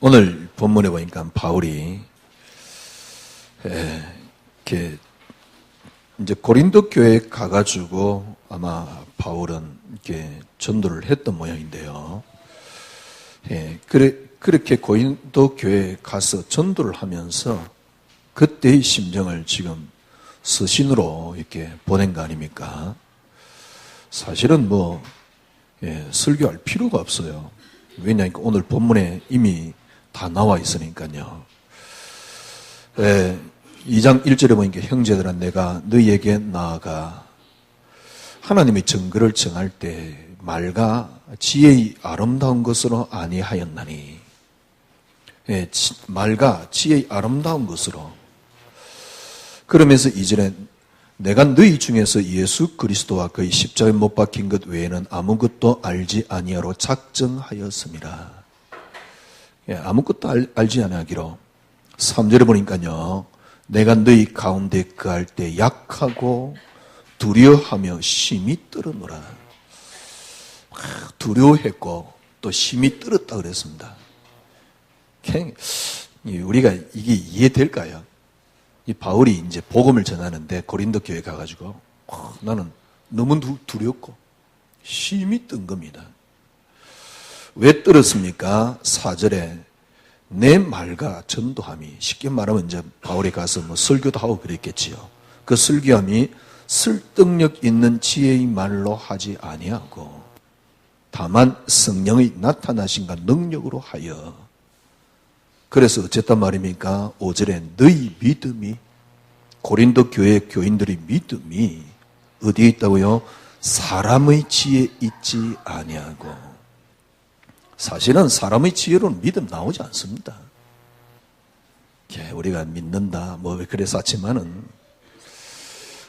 오늘 본문에 보니까 바울이 이렇게 이제 고린도 교회에 가가지고 아마 바울은 이렇게 전도를 했던 모양인데요. 그렇게 고린도 교회에 가서 전도를 하면서 그때의 심정을 지금 서신으로 이렇게 보낸 거 아닙니까? 사실은 설교할 필요가 없어요. 왜냐하면 오늘 본문에 이미 다 나와 있으니까요. 2장 1절에 보니까 형제들아 내가 너희에게 나아가 하나님의 증거를 정할 때 말과 지혜의 아름다운 것으로 아니하였나니. 말과 지혜의 아름다운 것으로. 그러면서 2절에 내가 너희 중에서 예수 그리스도와 그의 십자가에 못 박힌 것 외에는 아무것도 알지 아니하로 작정하였습니다. 아무것도 알지 아니하기로. 3절에 보니까요. 내가 너희 가운데 거할 때 약하고 두려워하며 심히 떨었노라. 두려워했고 또 심히 떨었다 그랬습니다. 우리가 이게 이해될까요? 이 바울이 이제 복음을 전하는데 고린도 교회에 가가지고 나는 너무 두렵고 심히 뜬 겁니다. 왜 떨었습니까? 4절에 내 말과 전도함이, 쉽게 말하면 이제 바울이 가서 설교도 하고 그랬겠지요. 그 설교함이 설득력 있는 지혜의 말로 하지 아니하고 다만 성령의 나타나신가 능력으로 하여. 그래서 어쨌단 말입니까? 5절에 너희 믿음이, 고린도 교회 교인들의 믿음이 어디에 있다고요? 사람의 지혜에 있지 아니하고. 사실은 사람의 지혜로는 믿음 나오지 않습니다. 우리가 믿는다 그래서 하지만은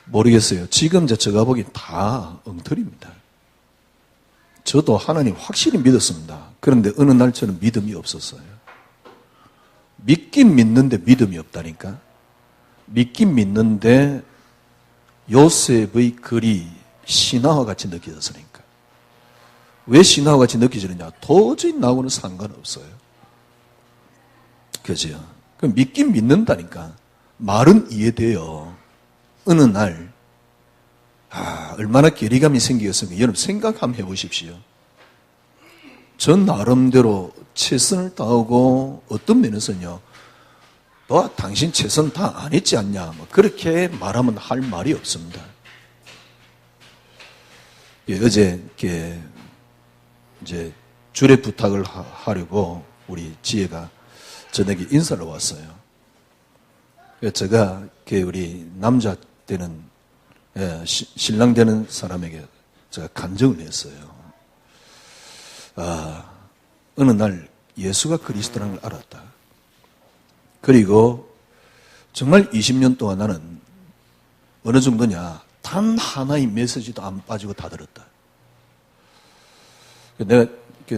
모르겠어요. 지금 제가 보기엔 다 엉터리입니다. 저도 하나님 확실히 믿었습니다. 그런데 어느 날 저는 믿음이 없었어요. 믿긴 믿는데 믿음이 없다니까. 믿긴 믿는데 요셉의 글이 신화와 같이 느껴졌으니까. 왜 신화와 같이 느껴지느냐? 도저히 나하고는 상관없어요. 그죠? 그럼 믿긴 믿는다니까. 말은 이해돼요. 어느 날 얼마나 괴리감이 생기겠습니까? 여러분 생각 한번 해보십시오. 전 나름대로 최선을 다하고 어떤 면에서는요. 너 당신 최선 다 안 했지 않냐? 그렇게 말하면 할 말이 없습니다. 어제 이제 주례 부탁을 하려고 우리 지혜가 저녁에 인사를 왔어요. 제가 우리 남자 되는 신랑 되는 사람에게 제가 간증을 했어요. 어느 날 예수가 그리스도라는 걸 알았다. 그리고 정말 20년 동안 나는 어느 정도냐, 단 하나의 메시지도 안 빠지고 다 들었다. 내가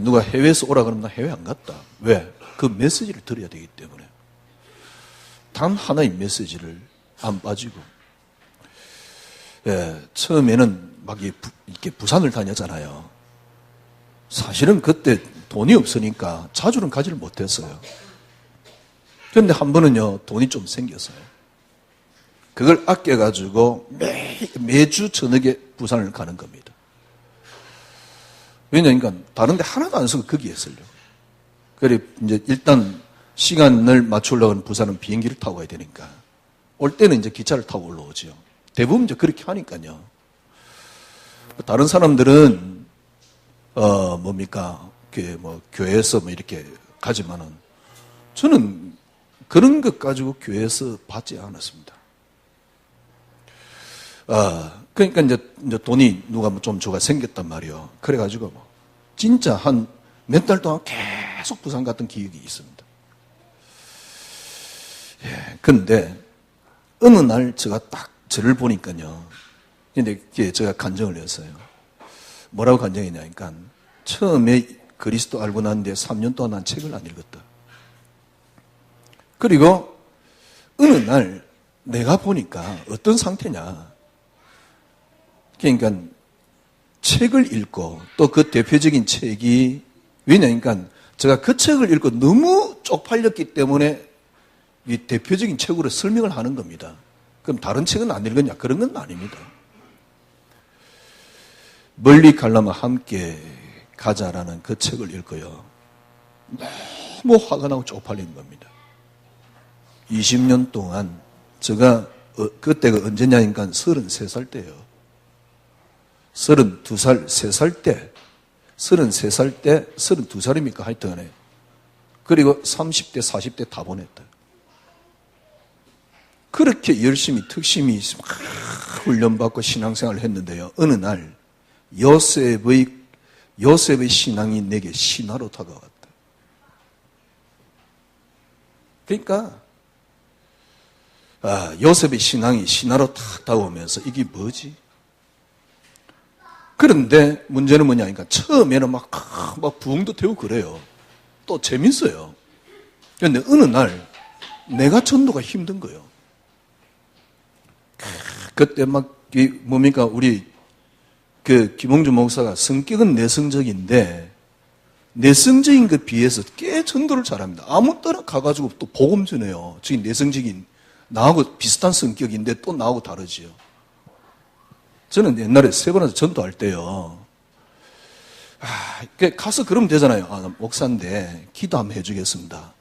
누가 해외에서 오라 그러면 나 해외 안 갔다. 왜? 그 메시지를 들어야 되기 때문에. 단 하나의 메시지를 안 빠지고. 처음에는 막 이렇게 부산을 다녔잖아요. 사실은 그때 돈이 없으니까 자주는 가지를 못했어요. 그런데 한 번은요, 돈이 좀 생겼어요. 그걸 아껴가지고 매주 저녁에 부산을 가는 겁니다. 왜냐니까 다른 데 하나도 안 쓰고 거기에 쓰려고. 그래, 이제 일단 시간을 맞추려고 하는 부산은 비행기를 타고 가야 되니까. 올 때는 이제 기차를 타고 올라오죠. 대부분 이제 그렇게 하니까요. 다른 사람들은, 교회에서 이렇게 가지만은, 저는 그런 것 가지고 교회에서 받지 않았습니다. 그러니까 이제 돈이 누가 좀 줘가 생겼단 말이에요. 그래가지고 진짜 한 몇 달 동안 계속 부산 갔던 기억이 있습니다. 그런데 어느 날 제가 딱 저를 보니까요. 근데 제가 간증을 했어요. 뭐라고 간증했냐니까 처음에 그리스도 알고 난 뒤에 3년 동안 난 책을 안 읽었다. 그리고 어느 날 내가 보니까 어떤 상태냐. 그러니까 책을 읽고 또 그 대표적인 책이 왜냐니까 제가 그 책을 읽고 너무 쪽팔렸기 때문에 이 대표적인 책으로 설명을 하는 겁니다. 그럼 다른 책은 안 읽었냐? 그런 건 아닙니다. 멀리 가려면 함께 가자라는 그 책을 읽고요. 너무 화가 나고 쪽팔린 겁니다. 20년 동안 제가 그때가 언제냐니까 33살 때예요. 32살, 3살 때, 33살 때, 32살입니까? 하여튼간에. 그리고 30대, 40대 다 보냈다. 그렇게 열심히, 특심히 막 훈련받고 신앙생활을 했는데요. 어느 날, 요셉의 신앙이 내게 신화로 다가왔다. 그러니까, 요셉의 신앙이 신화로 탁 다가오면서 이게 뭐지? 그런데 문제는 뭐냐니까 처음에는 막 부흥도 되고 그래요. 또 재밌어요. 그런데 어느 날 내가 전도가 힘든 거예요. 그때 막 뭡니까 우리 그 김홍주 목사가 성격은 내성적인데 내성적인 그 비해서 꽤 전도를 잘합니다. 아무 때나 가가지고 또 복음 전해요. 저기 내성적인 나하고 비슷한 성격인데 또 나하고 다르지요. 저는 옛날에 세 번에서 전도할 때요. 가서 그러면 되잖아요. 나 목사인데 기도 한번 해주겠습니다.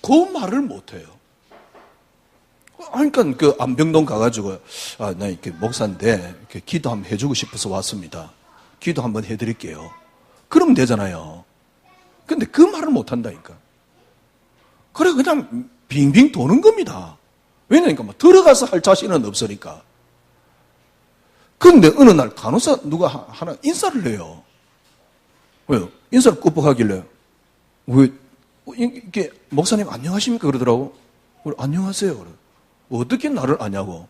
그 말을 못해요. 그러니까 그 안병동 가가지고 나 이렇게 목사인데 이렇게 기도 한번 해주고 싶어서 왔습니다. 기도 한번 해드릴게요. 그러면 되잖아요. 근데 그 말을 못한다니까. 그래 그냥 빙빙 도는 겁니다. 왜냐니까 뭐 들어가서 할 자신은 없으니까. 그런데 어느 날 간호사 누가 하나 인사를 해요. 왜요? 인사를 끄뻑하길래 왜 이렇게 목사님 안녕하십니까 그러더라고. 그래, 안녕하세요. 그래. 어떻게 나를 아냐고.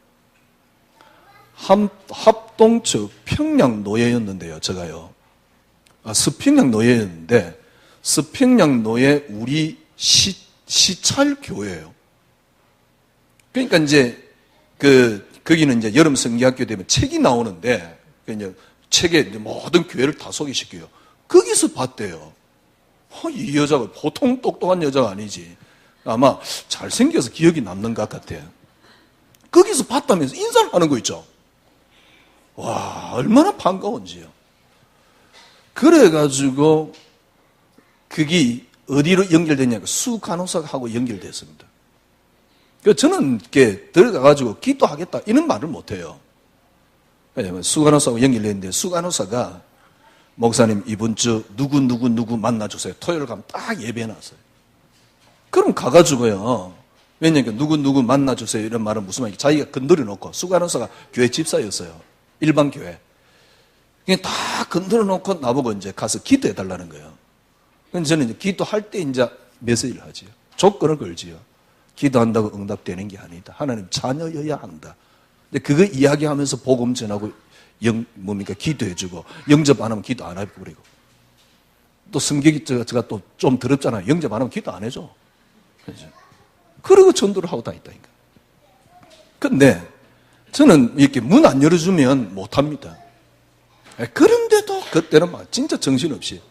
합동측 평양노예였는데요. 제가요. 서평양노예였는데 서평양노예 우리 시찰교회예요. 그러니까 이제 거기는 이제 여름 성기학교 되면 책이 나오는데, 이제 책에 모든 교회를 다 소개시켜요. 거기서 봤대요. 이 여자가 보통 똑똑한 여자가 아니지. 아마 잘생겨서 기억이 남는 것 같아요. 거기서 봤다면서 인사를 하는 거 있죠. 와, 얼마나 반가운지요. 그래가지고, 그게 어디로 연결되냐고 수간호사하고 연결됐습니다. 저는 이렇게 들어가가지고 기도하겠다 이런 말을 못해요. 왜냐면 수간호사하고 연결했는데 수간호사가 목사님 이번 주 누구 만나주세요. 토요일 가면 딱 예배해놨어요. 그럼 가가지고요. 왜냐면 누구 만나주세요 이런 말은 무슨 말이에요. 자기가 건드려 놓고 수간호사가 교회 집사였어요. 일반 교회. 그냥 다 건드려 놓고 나보고 이제 가서 기도해달라는 거예요. 그래서 저는 이제 기도할 때 이제 메시지를 하지요. 조건을 걸지요. 기도한다고 응답되는 게 아니다. 하나님 자녀여야 한다. 근데 그거 이야기하면서 복음 전하고 기도해주고 영접 안 하면 기도 안 하고 그리고 또 성격이 제가 또 좀 더럽잖아요. 영접 안 하면 기도 안 해줘. 그렇죠? 그러고 전도를 하고 다녔다니까. 근데 저는 이렇게 문 안 열어주면 못합니다. 그런데도 그때는 막 진짜 정신없이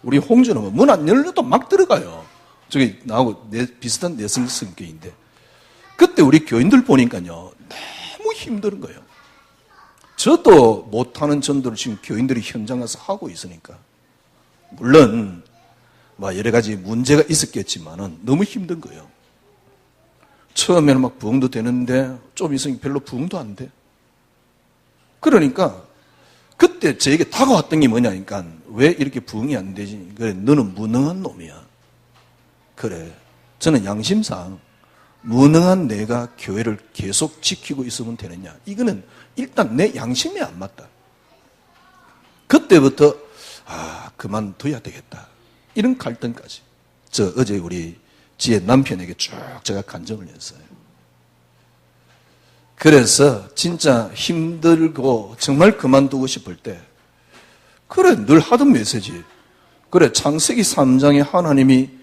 우리 홍준은 문 안 열려도 막 들어가요. 저기 나하고 비슷한 내성 성격인데 그때 우리 교인들 보니까요 너무 힘든 거예요. 저도 못하는 전도를 지금 교인들이 현장 가서 하고 있으니까 물론 뭐 여러 가지 문제가 있었겠지만은 너무 힘든 거예요. 처음에는 막 부흥도 되는데 좀 있으면 별로 부흥도 안 돼. 그러니까 그때 저에게 다가왔던 게 뭐냐니까 왜 이렇게 부흥이 안 되지? 그래 너는 무능한 놈이야. 그래 저는 양심상 무능한 내가 교회를 계속 지키고 있으면 되느냐. 이거는 일단 내 양심에 안 맞다. 그때부터 그만둬야 되겠다. 이런 갈등까지. 저 어제 우리 지혜 남편에게 쭉 제가 간증을 했어요. 그래서 진짜 힘들고 정말 그만두고 싶을 때 그래 늘 하던 메시지. 그래 창세기 3장에 하나님이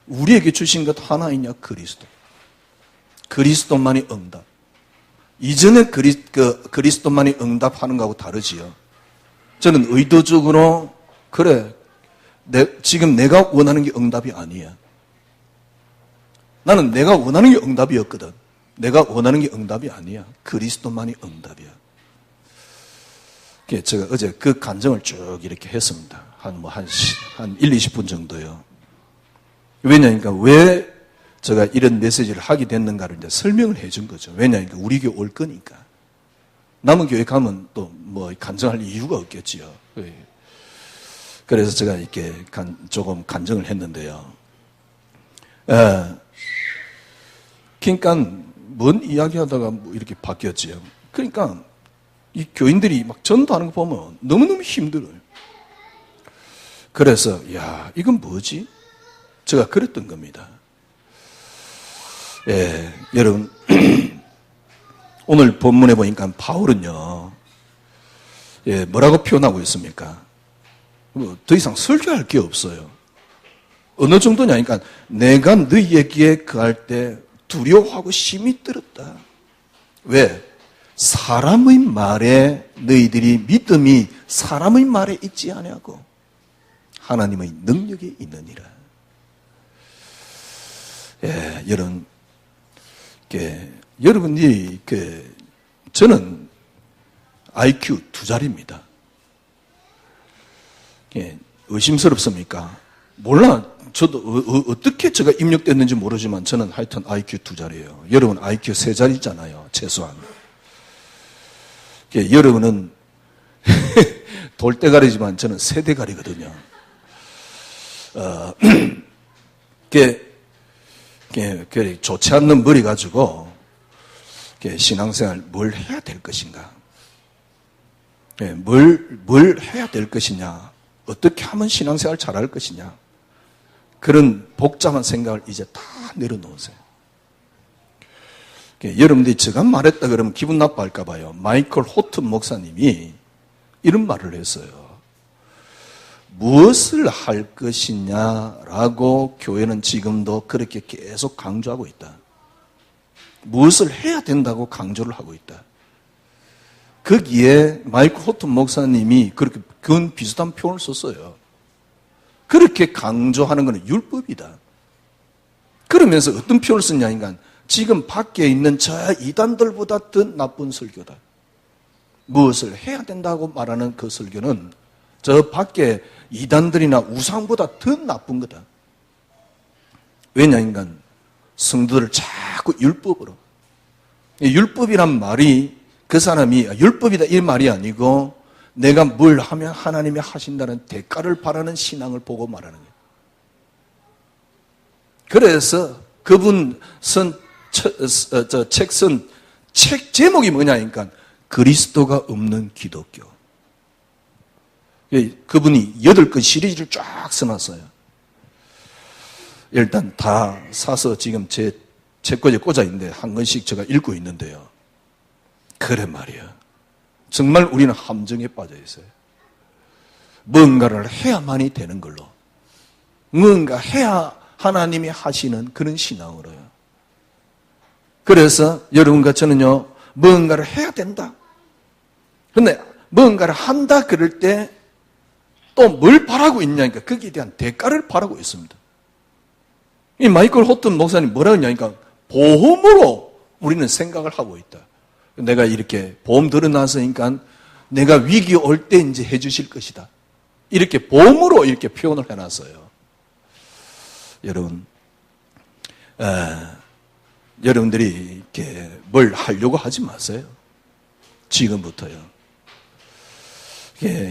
우리에게 주신 것 하나 있냐? 그리스도. 그리스도만이 응답. 이전에 그리스도만이 응답하는 거하고 다르지요. 저는 의도적으로 그래 지금 내가 원하는 게 응답이 아니야. 나는 내가 원하는 게 응답이었거든. 내가 원하는 게 응답이 아니야. 그리스도만이 응답이야. 제가 어제 그 간증을 쭉 이렇게 했습니다. 한 1, 20분 정도요. 왜냐니까 왜 제가 이런 메시지를 하게 됐는가를 이제 설명을 해준 거죠. 왜냐니까 우리 교회 올 거니까. 남은 교회 가면 또 뭐 간증할 이유가 없겠지요. 그래서 제가 이렇게 조금 간증을 했는데요. 그러니까 뭔 이야기하다가 뭐 이렇게 바뀌었지요. 그러니까 이 교인들이 막 전도하는 거 보면 너무너무 힘들어요. 그래서 야, 이건 뭐지? 제가 그랬던 겁니다. 여러분 오늘 본문에 보니까 바울은요, 뭐라고 표현하고 있습니까? 더 이상 설교할 게 없어요. 어느 정도냐, 그러니까 내가 너희에게 거할 때 두려워하고 심히 떨었다. 왜? 사람의 말에 너희들이 믿음이 사람의 말에 있지 아니하고 하나님의 능력이 있느니라. 여러분, 여러분이 저는 IQ 2자리입니다. 의심스럽습니까? 몰라. 저도 어떻게 제가 입력됐는지 모르지만 저는 하여튼 IQ 2자리예요. 여러분 IQ 3자리잖아요. 최소한. 여러분은 돌대가리지만 저는 세대가리거든요. 좋지 않는 머리 가지고 신앙생활 뭘 해야 될 것인가? 뭘 해야 될 것이냐? 어떻게 하면 신앙생활 잘할 것이냐? 그런 복잡한 생각을 이제 다 내려놓으세요. 여러분들이 제가 말했다 그러면 기분 나빠할까 봐요. 마이클 호튼 목사님이 이런 말을 했어요. 무엇을 할 것이냐라고 교회는 지금도 그렇게 계속 강조하고 있다. 무엇을 해야 된다고 강조를 하고 있다. 거기에 마이클 호튼 목사님이 그렇게 그건 비슷한 표현을 썼어요. 그렇게 강조하는 것은 율법이다. 그러면서 어떤 표현을 썼냐니까 지금 밖에 있는 저 이단들보다 더 나쁜 설교다. 무엇을 해야 된다고 말하는 그 설교는 저 밖에 이단들이나 우상보다 더 나쁜 거다. 왜냐니까 성도들을 자꾸 율법으로. 율법이란 말이 그 사람이 율법이다 이 말이 아니고 내가 뭘 하면 하나님이 하신다는 대가를 바라는 신앙을 보고 말하는 거예요. 그래서 그분 책 제목이 뭐냐니까 그리스도가 없는 기독교. 그분이 8권 시리즈를 쫙 써놨어요. 일단 다 사서 지금 제 책꽂이에 꽂아 있는데 한 권씩 제가 읽고 있는데요. 그래 말이야. 정말 우리는 함정에 빠져 있어요. 뭔가를 해야만이 되는 걸로. 뭔가 해야 하나님이 하시는 그런 신앙으로요. 그래서 여러분과 저는요, 뭔가를 해야 된다. 근데 뭔가를 한다 그럴 때 또 뭘 바라고 있냐니까 거기에 대한 대가를 바라고 있습니다. 이 마이클 호튼 목사님 뭐라고 했냐니까 보험으로 우리는 생각을 하고 있다. 내가 이렇게 보험 들어놨으니까 내가 위기 올 때 이제 해주실 것이다. 이렇게 보험으로 이렇게 표현을 해놨어요. 여러분, 여러분들이 이렇게 뭘 하려고 하지 마세요. 지금부터요.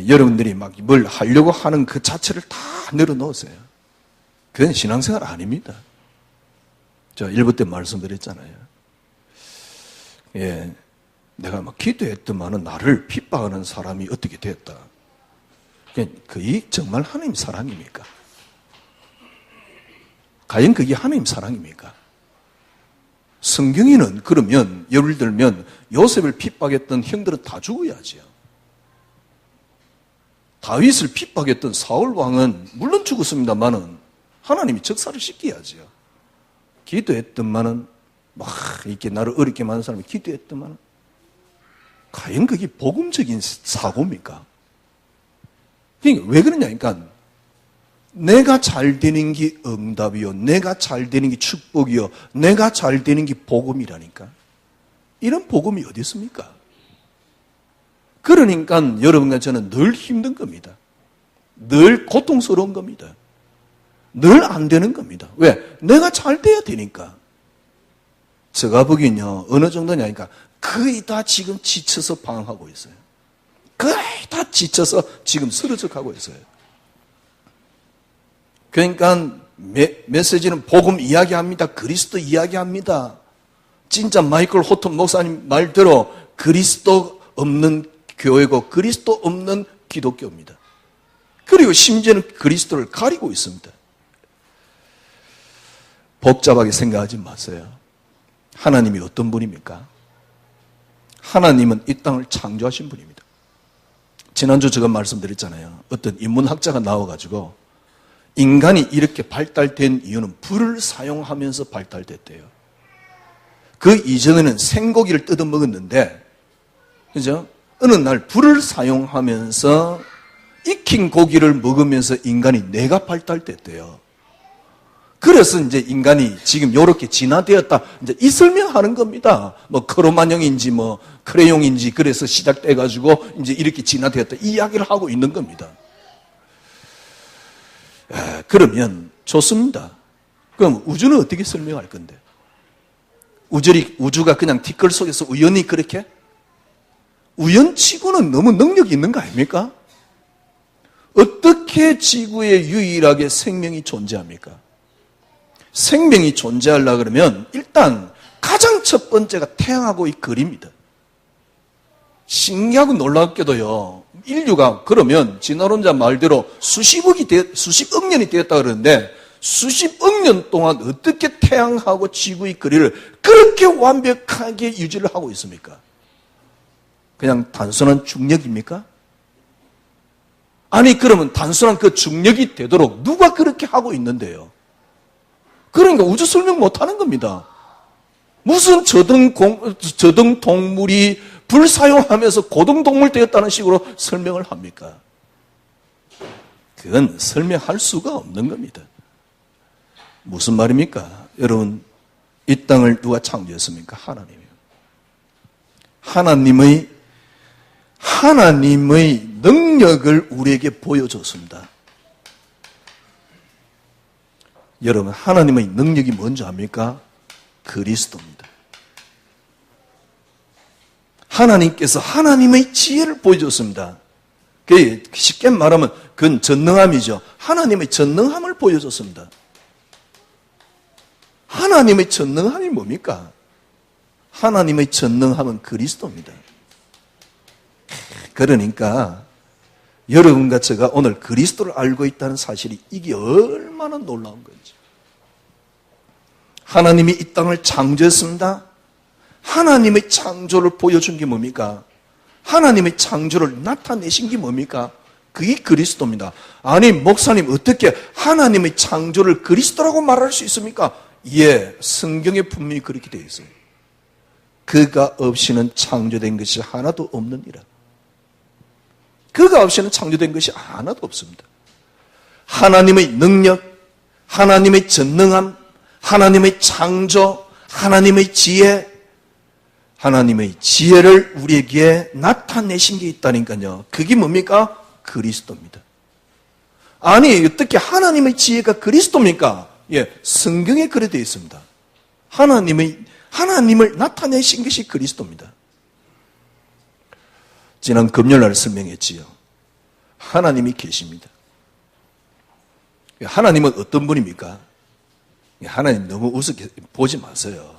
여러분들이 막 뭘 하려고 하는 그 자체를 다 내려놓으세요. 그건 신앙생활 아닙니다. 저 1부 때 말씀드렸잖아요. 내가 막 기도했더만은 나를 핍박하는 사람이 어떻게 됐다. 그게 정말 하나님 사랑입니까? 과연 그게 하나님 사랑입니까? 성경에는 그러면 예를 들면 요셉을 핍박했던 형들은 다 죽어야지요. 다윗을 핍박했던 사울 왕은 물론 죽었습니다만은 하나님이 적사를 시켜야지요. 기도했더만은 막 이렇게 나를 어렵게 만든 사람이 기도했더만은 과연 그게 복음적인 사고입니까? 그러니까 왜 그러냐니까 내가 잘 되는 게 응답이요, 내가 잘 되는 게 축복이요, 내가 잘 되는 게 복음이라니까. 이런 복음이 어디 있습니까? 그러니까 여러분과 저는 늘 힘든 겁니다. 늘 고통스러운 겁니다. 늘 안 되는 겁니다. 왜? 내가 잘 돼야 되니까. 제가 보기엔요, 어느 정도냐니까 거의 다 지금 지쳐서 방황하고 있어요. 거의 다 지쳐서 지금 쓰러져 가고 있어요. 그러니까 메시지는 복음 이야기합니다. 그리스도 이야기합니다. 진짜 마이클 호튼 목사님 말대로 그리스도 없는 교회고 그리스도 없는 기독교입니다. 그리고 심지어는 그리스도를 가리고 있습니다. 복잡하게 생각하지 마세요. 하나님이 어떤 분입니까? 하나님은 이 땅을 창조하신 분입니다. 지난주 제가 말씀드렸잖아요. 어떤 인문학자가 나와가지고 인간이 이렇게 발달된 이유는 불을 사용하면서 발달됐대요. 그 이전에는 생고기를 뜯어 먹었는데, 그죠? 어느 날 불을 사용하면서 익힌 고기를 먹으면서 인간이 뇌가 발달됐대요. 그래서 이제 인간이 지금 이렇게 진화되었다. 이제 이 설명하는 겁니다. 뭐 크로마뇽인지 뭐 크레용인지 그래서 시작돼가지고 이제 이렇게 진화되었다. 이 이야기를 하고 있는 겁니다. 그러면 좋습니다. 그럼 우주는 어떻게 설명할 건데? 우주가 그냥 티끌 속에서 우연히 그렇게? 우연치고는 너무 능력이 있는 거 아닙니까? 어떻게 지구에 유일하게 생명이 존재합니까? 생명이 존재하려고 그러면 일단 가장 첫 번째가 태양하고 이 거리입니다. 신기하고 놀랍게도요, 인류가 그러면 진화론자 말대로 수십억 년이 되었다 그러는데 수십억 년 동안 어떻게 태양하고 지구의 거리를 그렇게 완벽하게 유지를 하고 있습니까? 그냥 단순한 중력입니까? 아니 그러면 단순한 그 중력이 되도록 누가 그렇게 하고 있는데요? 그러니까 우주 설명 못하는 겁니다. 무슨 저등 동물이 불 사용하면서 고등동물 되었다는 식으로 설명을 합니까? 그건 설명할 수가 없는 겁니다. 무슨 말입니까? 여러분, 이 땅을 누가 창조했습니까? 하나님이요. 하나님의 능력을 우리에게 보여줬습니다. 여러분, 하나님의 능력이 뭔지 압니까? 그리스도입니다. 하나님께서 하나님의 지혜를 보여줬습니다. 쉽게 말하면 그건 전능함이죠. 하나님의 전능함을 보여줬습니다. 하나님의 전능함이 뭡니까? 하나님의 전능함은 그리스도입니다. 그러니까 여러분과 제가 오늘 그리스도를 알고 있다는 사실이 이게 얼마나 놀라운 건지. 하나님이 이 땅을 창조했습니다. 하나님의 창조를 보여준 게 뭡니까? 하나님의 창조를 나타내신 게 뭡니까? 그게 그리스도입니다. 아니 목사님 어떻게 하나님의 창조를 그리스도라고 말할 수 있습니까? 예, 성경에 분명히 그렇게 되어 있어요. 그가 없이는 창조된 것이 하나도 없느니라. 그가 없이는 창조된 것이 하나도 없습니다. 하나님의 능력, 하나님의 전능함, 하나님의 창조, 하나님의 지혜, 하나님의 지혜를 우리에게 나타내신 게 있다니까요. 그게 뭡니까? 그리스도입니다. 아니 어떻게 하나님의 지혜가 그리스도입니까? 예, 성경에 그래 되어 있습니다. 하나님을 나타내신 것이 그리스도입니다. 지난 금요일날 설명했지요. 하나님이 계십니다. 하나님은 어떤 분입니까? 하나님 너무 우습게 보지 마세요.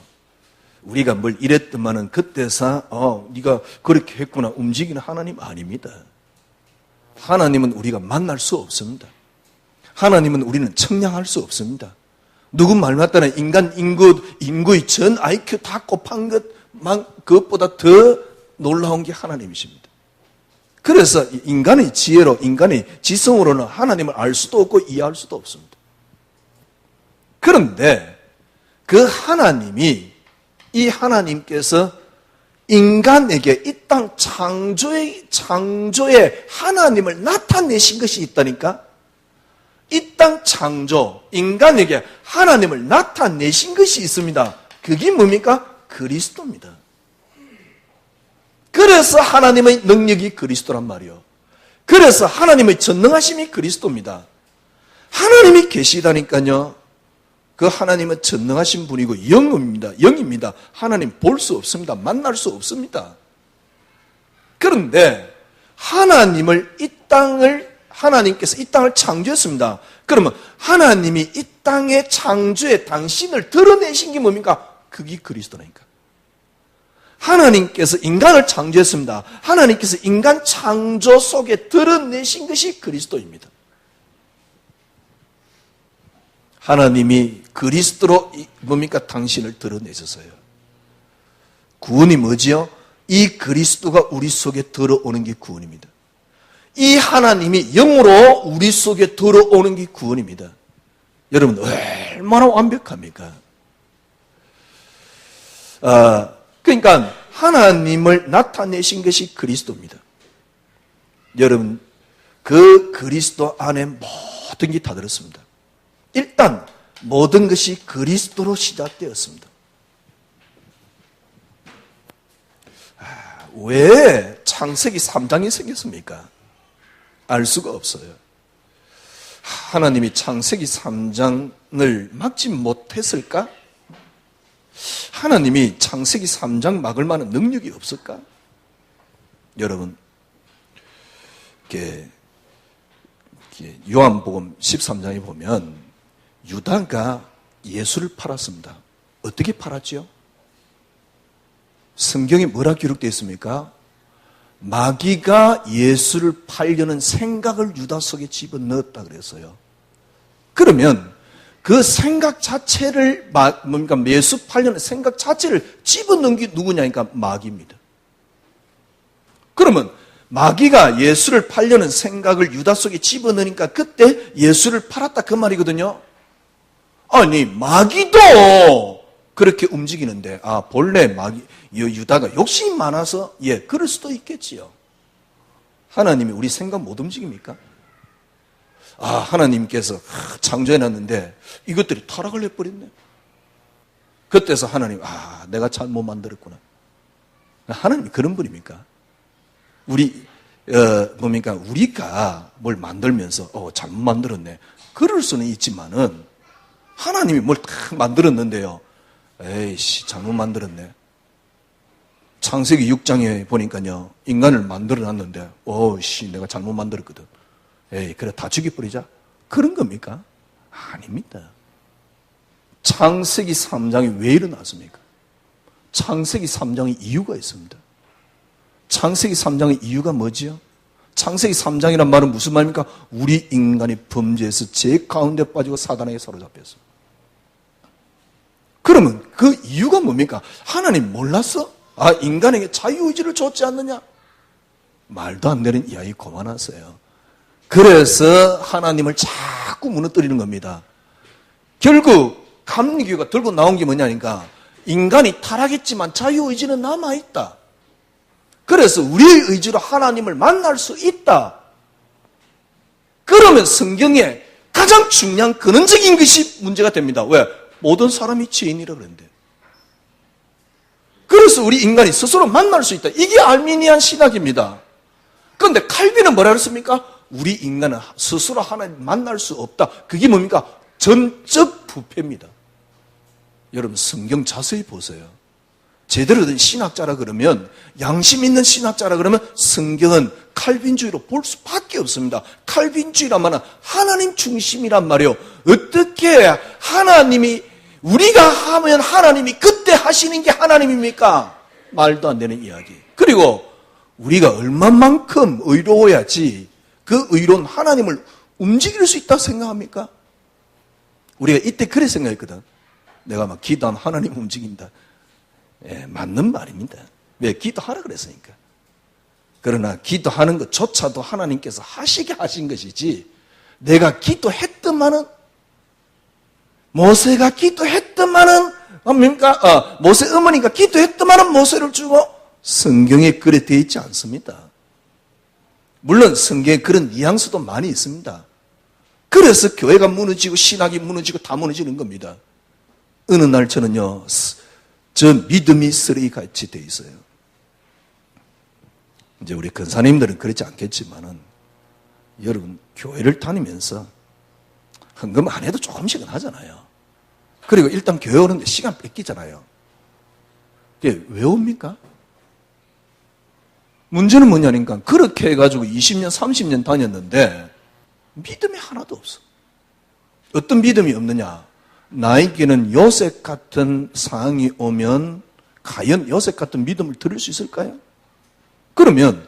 우리가 뭘 이랬더만은 그때서 네가 그렇게 했구나 움직이는 하나님 아닙니다. 하나님은 우리가 만날 수 없습니다. 하나님은 우리는 측량할 수 없습니다. 누구 말 맞다는 인간 인구의 전 IQ 다 곱한 그것보다 더 놀라운 게 하나님이십니다. 그래서 인간의 지혜로, 인간의 지성으로는 하나님을 알 수도 없고 이해할 수도 없습니다. 그런데 그 하나님이, 이 하나님께서 인간에게 이 땅 창조의 하나님을 나타내신 것이 있다니까? 이 땅 창조, 인간에게 하나님을 나타내신 것이 있습니다. 그게 뭡니까? 그리스도입니다. 그래서 하나님의 능력이 그리스도란 말이요. 그래서 하나님의 전능하심이 그리스도입니다. 하나님이 계시다니까요. 그 하나님은 전능하신 분이고 영입니다. 하나님 볼 수 없습니다. 만날 수 없습니다. 그런데 하나님께서 이 땅을 창조했습니다. 그러면 하나님이 이 땅의 창조의 당신을 드러내신 게 뭡니까? 그게 그리스도라니까. 하나님께서 인간을 창조했습니다. 하나님께서 인간 창조 속에 드러내신 것이 그리스도입니다. 하나님이 그리스도로 뭡니까? 당신을 드러내셨어요. 구원이 뭐지요? 이 그리스도가 우리 속에 들어오는 게 구원입니다. 이 하나님이 영으로 우리 속에 들어오는 게 구원입니다. 여러분 얼마나 완벽합니까? 그러니까 하나님을 나타내신 것이 그리스도입니다. 여러분 그 그리스도 안에 모든 게 다 들었습니다. 일단 모든 것이 그리스도로 시작되었습니다. 왜 창세기 3장이 생겼습니까? 알 수가 없어요. 하나님이 창세기 3장을 막지 못했을까? 하나님이 창세기 3장 막을 만한 능력이 없을까? 여러분, 요한복음 13장에 보면 유다가 예수를 팔았습니다. 어떻게 팔았지요? 성경에 뭐라 기록되어 있습니까? 마귀가 예수를 팔려는 생각을 유다 속에 집어넣었다 그랬어요. 그러면 그 생각 자체를 예수 팔려는 생각 자체를 집어넣은 게 누구냐니까 마귀입니다. 그러면 마귀가 예수를 팔려는 생각을 유다 속에 집어넣으니까 그때 예수를 팔았다 그 말이거든요. 아니 마귀도 그렇게 움직이는데 본래 유다가 욕심이 많아서 그럴 수도 있겠지요. 하나님이 우리 생각 못 움직입니까? 하나님께서 창조해놨는데 이것들이 타락을 해버렸네. 그때서 하나님 내가 잘못 만들었구나. 하나님이 그런 분입니까? 우리가 뭘 만들면서 잘못 만들었네. 그럴 수는 있지만은 하나님이 뭘 다 만들었는데요. 에이씨 잘못 만들었네. 창세기 6장에 보니까요. 인간을 만들어놨는데 내가 잘못 만들었거든. 그래 다 죽여버리자. 그런 겁니까? 아닙니다. 창세기 3장이 왜 일어났습니까? 창세기 3장의 이유가 있습니다. 창세기 3장의 이유가 뭐지요? 창세기 3장이란 말은 무슨 말입니까? 우리 인간이 범죄해서 죄 가운데 빠지고 사단에게 사로잡혔습니다. 그러면 그 이유가 뭡니까? 하나님 몰랐어? 인간에게 자유의지를 줬지 않느냐? 말도 안 되는 이야기 그만하세요. 그래서 하나님을 자꾸 무너뜨리는 겁니다. 결국 감리교가 들고 나온 게 뭐냐니까 인간이 타락했지만 자유의지는 남아있다. 그래서 우리의 의지로 하나님을 만날 수 있다. 그러면 성경에 가장 중요한 근원적인 것이 문제가 됩니다. 왜? 모든 사람이 죄인이라 그랬는데. 그래서 우리 인간이 스스로 만날 수 있다. 이게 알미니안 신학입니다. 그런데 칼빈은 뭐라 그랬습니까? 우리 인간은 스스로 하나님 만날 수 없다. 그게 뭡니까? 전적 부패입니다. 여러분 성경 자세히 보세요. 제대로 된 신학자라 그러면, 양심 있는 신학자라 그러면 성경은 칼빈주의로 볼 수밖에 없습니다. 칼빈주의란 말은 하나님 중심이란 말이에요. 어떻게 하나님이, 우리가 하면 하나님이 그때 하시는 게 하나님입니까? 말도 안 되는 이야기. 그리고 우리가 얼마만큼 의로워야지 그 의로운 하나님을 움직일 수 있다고 생각합니까? 우리가 이때 그래 생각했거든. 내가 막 기도하면 하나님 움직인다. 맞는 말입니다. 왜? 기도하라 그랬으니까. 그러나 기도하는 것조차도 하나님께서 하시게 하신 것이지, 내가 기도했더만은, 모세가 기도했더만은, 모세 어머니가 기도했더만은 모세를 주고, 성경에 그래 되어 있지 않습니다. 물론 성경에 그런 뉘앙스도 많이 있습니다. 그래서 교회가 무너지고 신학이 무너지고 다 무너지는 겁니다. 어느 날 저는요, 저 믿음이 쓰레기같이 돼 있어요. 이제 우리 권사님들은 그렇지 않겠지만은, 여러분, 교회를 다니면서 헌금 안 해도 조금씩은 하잖아요. 그리고 일단 교회 오는데 시간 뺏기잖아요. 그게 왜 옵니까? 문제는 뭐냐니까, 그렇게 해가지고 20년, 30년 다녔는데, 믿음이 하나도 없어. 어떤 믿음이 없느냐? 나에게는 요셉 같은 상황이 오면, 과연 요셉 같은 믿음을 들을 수 있을까요? 그러면,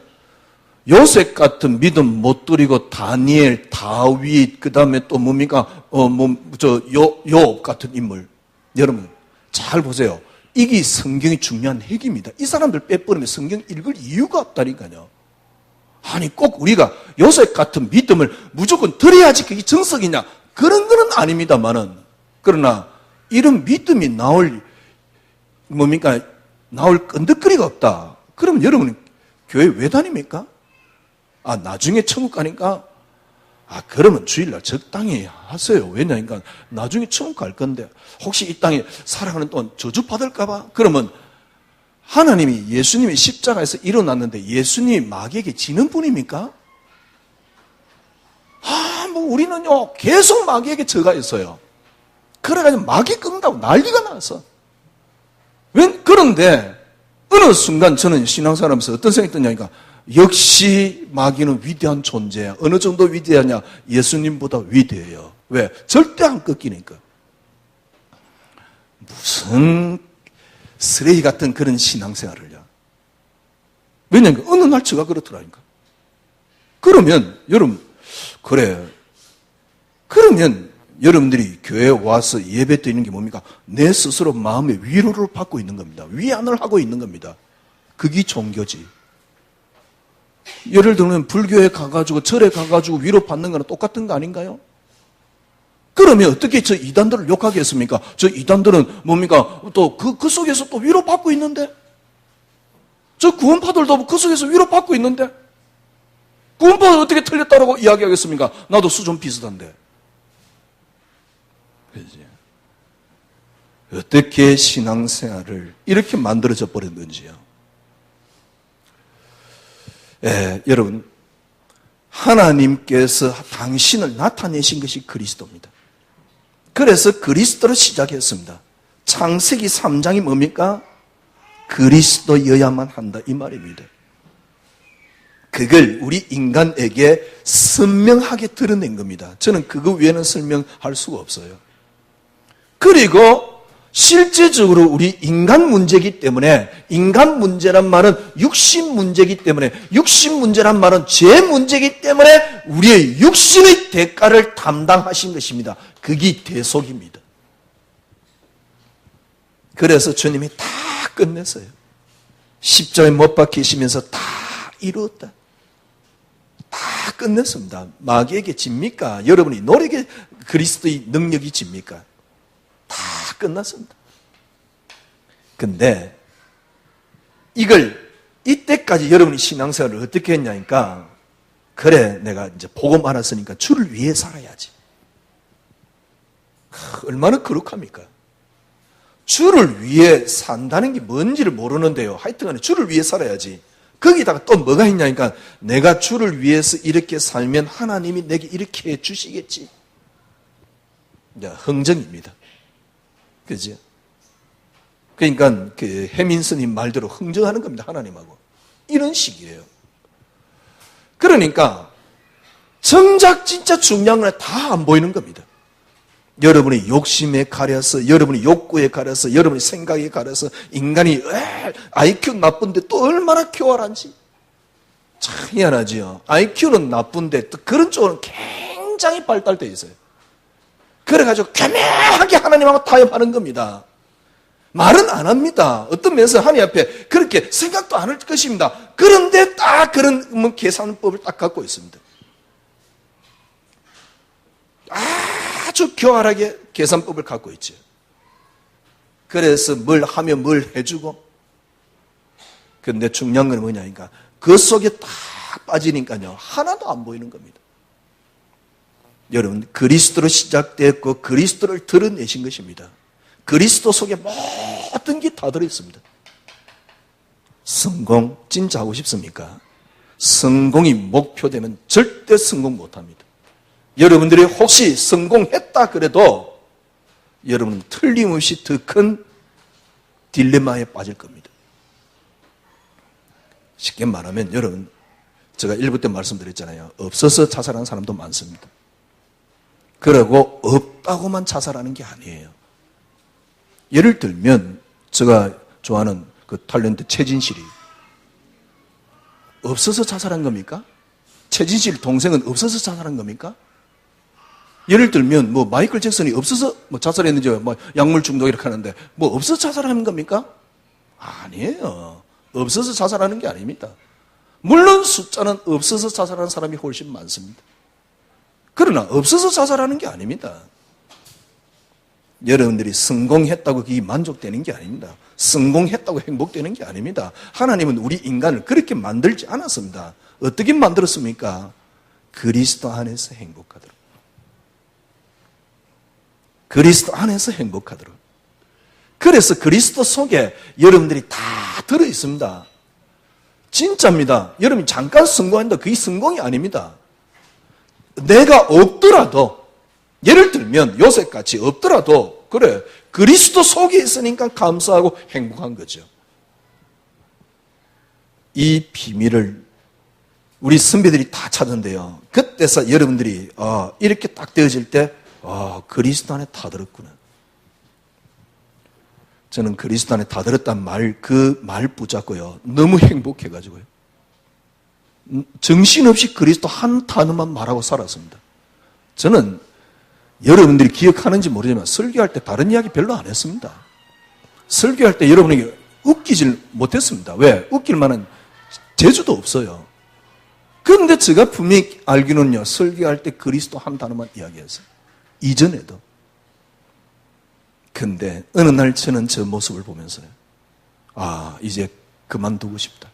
요셉 같은 믿음 못 드리고 다니엘, 다윗, 그 다음에 또 뭡니까? 요업 같은 인물. 여러분, 잘 보세요. 이게 성경이 중요한 핵입니다. 이 사람들 빼버리면 성경 읽을 이유가 없다니까요. 아니, 꼭 우리가 요셉 같은 믿음을 무조건 드려야지 그게 정석이냐? 그런 거는 아닙니다만은. 그러나, 이런 믿음이 나올 끈덕거리가 없다. 그럼 여러분, 교회 왜 다닙니까? 나중에 천국 가니까, 그러면 주일날 적당히 하세요. 왜냐니까, 나중에 천국 갈 건데, 혹시 이 땅에 살아가는 동안 저주받을까봐? 그러면, 하나님이 예수님이 십자가에서 일어났는데, 예수님이 마귀에게 지는 분입니까? 우리는요, 계속 마귀에게 저가했어요. 그래가지고 마귀 끈다고 난리가 났어. 그런데, 어느 순간 저는 신앙생활하면서 어떤 생각이 드냐니까, 역시 마귀는 위대한 존재야. 어느 정도 위대하냐? 예수님보다 위대해요. 왜? 절대 안 꺾이니까. 무슨 쓰레기 같은 그런 신앙생활을요. 왜냐하면 어느 날 제가 그렇더라니까. 그러면 여러분, 그래. 그러면 여러분들이 교회에 와서 예배 드리는 게 뭡니까? 내 스스로 마음의 위로를 받고 있는 겁니다. 위안을 하고 있는 겁니다. 그게 종교지. 예를 들면 불교에 가가지고 절에 가가지고 위로받는 거랑 똑같은 거 아닌가요? 그러면 어떻게 저 이단들을 욕하겠습니까? 저 이단들은 뭡니까? 또 그 속에서 또 위로받고 있는데? 저 구원파들도 그 속에서 위로받고 있는데? 구원파들 어떻게 틀렸다고 이야기하겠습니까? 나도 수준 비슷한데. 그렇지? 어떻게 신앙생활을 이렇게 만들어져 버렸는지요. 여러분, 하나님께서 당신을 나타내신 것이 그리스도입니다. 그래서 그리스도로 시작했습니다. 창세기 3장이 뭡니까? 그리스도여야만 한다 이 말입니다. 그걸 우리 인간에게 선명하게 드러낸 겁니다. 저는 그거 외에는 설명할 수가 없어요. 그리고 실제적으로 우리 인간 문제이기 때문에, 인간 문제란 말은 육신 문제이기 때문에, 육신 문제란 말은 죄 문제이기 때문에 우리의 육신의 대가를 담당하신 것입니다. 그게 대속입니다. 그래서 주님이 다 끝냈어요. 십자가에 못 박히시면서 다 이루었다. 다 끝냈습니다. 마귀에게 집니까? 여러분이 노력에 그리스도의 능력이 집니까? 다 끝났습니다. 근데 이걸 이때까지 여러분이 신앙생활을 어떻게 했냐니까, 그래 내가 이제 복음 알았으니까 주를 위해 살아야지. 얼마나 거룩합니까? 주를 위해 산다는 게 뭔지를 모르는데요. 하여튼간에 주를 위해 살아야지. 거기다가 또 뭐가 있냐니까, 내가 주를 위해서 이렇게 살면 하나님이 내게 이렇게 해 주시겠지. 흥정입니다. 그죠? 그러니까 그 해민스님 말대로 흥정하는 겁니다. 하나님하고. 이런 식이에요. 그러니까 정작 진짜 중요한 건 다 안 보이는 겁니다. 여러분이 욕심에 가려서, 여러분이 욕구에 가려서, 여러분이 생각에 가려서, 인간이 IQ 나쁜데 또 얼마나 교활한지. 참 희한하지요. IQ는 나쁜데 또 그런 쪽으로는 굉장히 발달되어 있어요. 그래가지고 교묘하게 하나님하고 타협하는 겁니다. 말은 안 합니다. 어떤 면에서 하나님 앞에 그렇게 생각도 안 할 것입니다. 그런데 딱 그런 계산법을 딱 갖고 있습니다. 아주 교활하게 계산법을 갖고 있죠. 그래서 뭘 하면 뭘 해주고. 근데 중요한 건 뭐냐니까, 그 속에 딱 빠지니까요, 하나도 안 보이는 겁니다. 여러분, 그리스도로 시작되었고 그리스도를 드러내신 것입니다. 그리스도 속에 모든 게 다 들어있습니다. 성공 진짜 하고 싶습니까? 성공이 목표되면 절대 성공 못합니다. 여러분들이 혹시 성공했다 그래도 여러분은 틀림없이 더 큰 딜레마에 빠질 겁니다. 쉽게 말하면 여러분, 제가 1부 때 말씀드렸잖아요. 없어서 자살하는 사람도 많습니다. 그리고 없다고만 자살하는 게 아니에요. 예를 들면 제가 좋아하는 그 탤런트 최진실이 없어서 자살한 겁니까? 최진실 동생은 없어서 자살한 겁니까? 예를 들면 뭐 마이클 잭슨이 없어서 뭐 자살했는지 뭐 약물 중독 이렇게 하는데 뭐 없어서 자살하는 겁니까? 아니에요. 없어서 자살하는 게 아닙니다. 물론 숫자는 없어서 자살하는 사람이 훨씬 많습니다. 그러나 없어서 자살하는 게 아닙니다. 여러분들이 성공했다고 그게 만족되는 게 아닙니다. 성공했다고 행복되는 게 아닙니다. 하나님은 우리 인간을 그렇게 만들지 않았습니다. 어떻게 만들었습니까? 그리스도 안에서 행복하도록. 그리스도 안에서 행복하도록. 그래서 그리스도 속에 여러분들이 다 들어있습니다. 진짜입니다. 여러분이 잠깐 성공한다. 그게 성공이 아닙니다. 내가 없더라도, 예를 들면 요셉같이 없더라도 그래, 그리스도 속에 있으니까 감사하고 행복한 거죠. 이 비밀을 우리 선배들이 다 찾은데요. 그때서 여러분들이 이렇게 딱 되어질 때 그리스도 안에 다 들었구나. 저는 그리스도 안에 다 들었단 말, 그 말 붙잡고요. 너무 행복해가지고요. 정신없이 그리스도 한 단어만 말하고 살았습니다. 저는 여러분들이 기억하는지 모르지만 설교할 때 다른 이야기 별로 안 했습니다. 설교할 때 여러분에게 웃기질 못했습니다. 왜? 웃길 만한 재주도 없어요. 그런데 제가 분명히 알기는요, 설교할 때 그리스도 한 단어만 이야기했어요. 이전에도. 근데 어느 날 저는 저 모습을 보면서요, 이제 그만두고 싶다.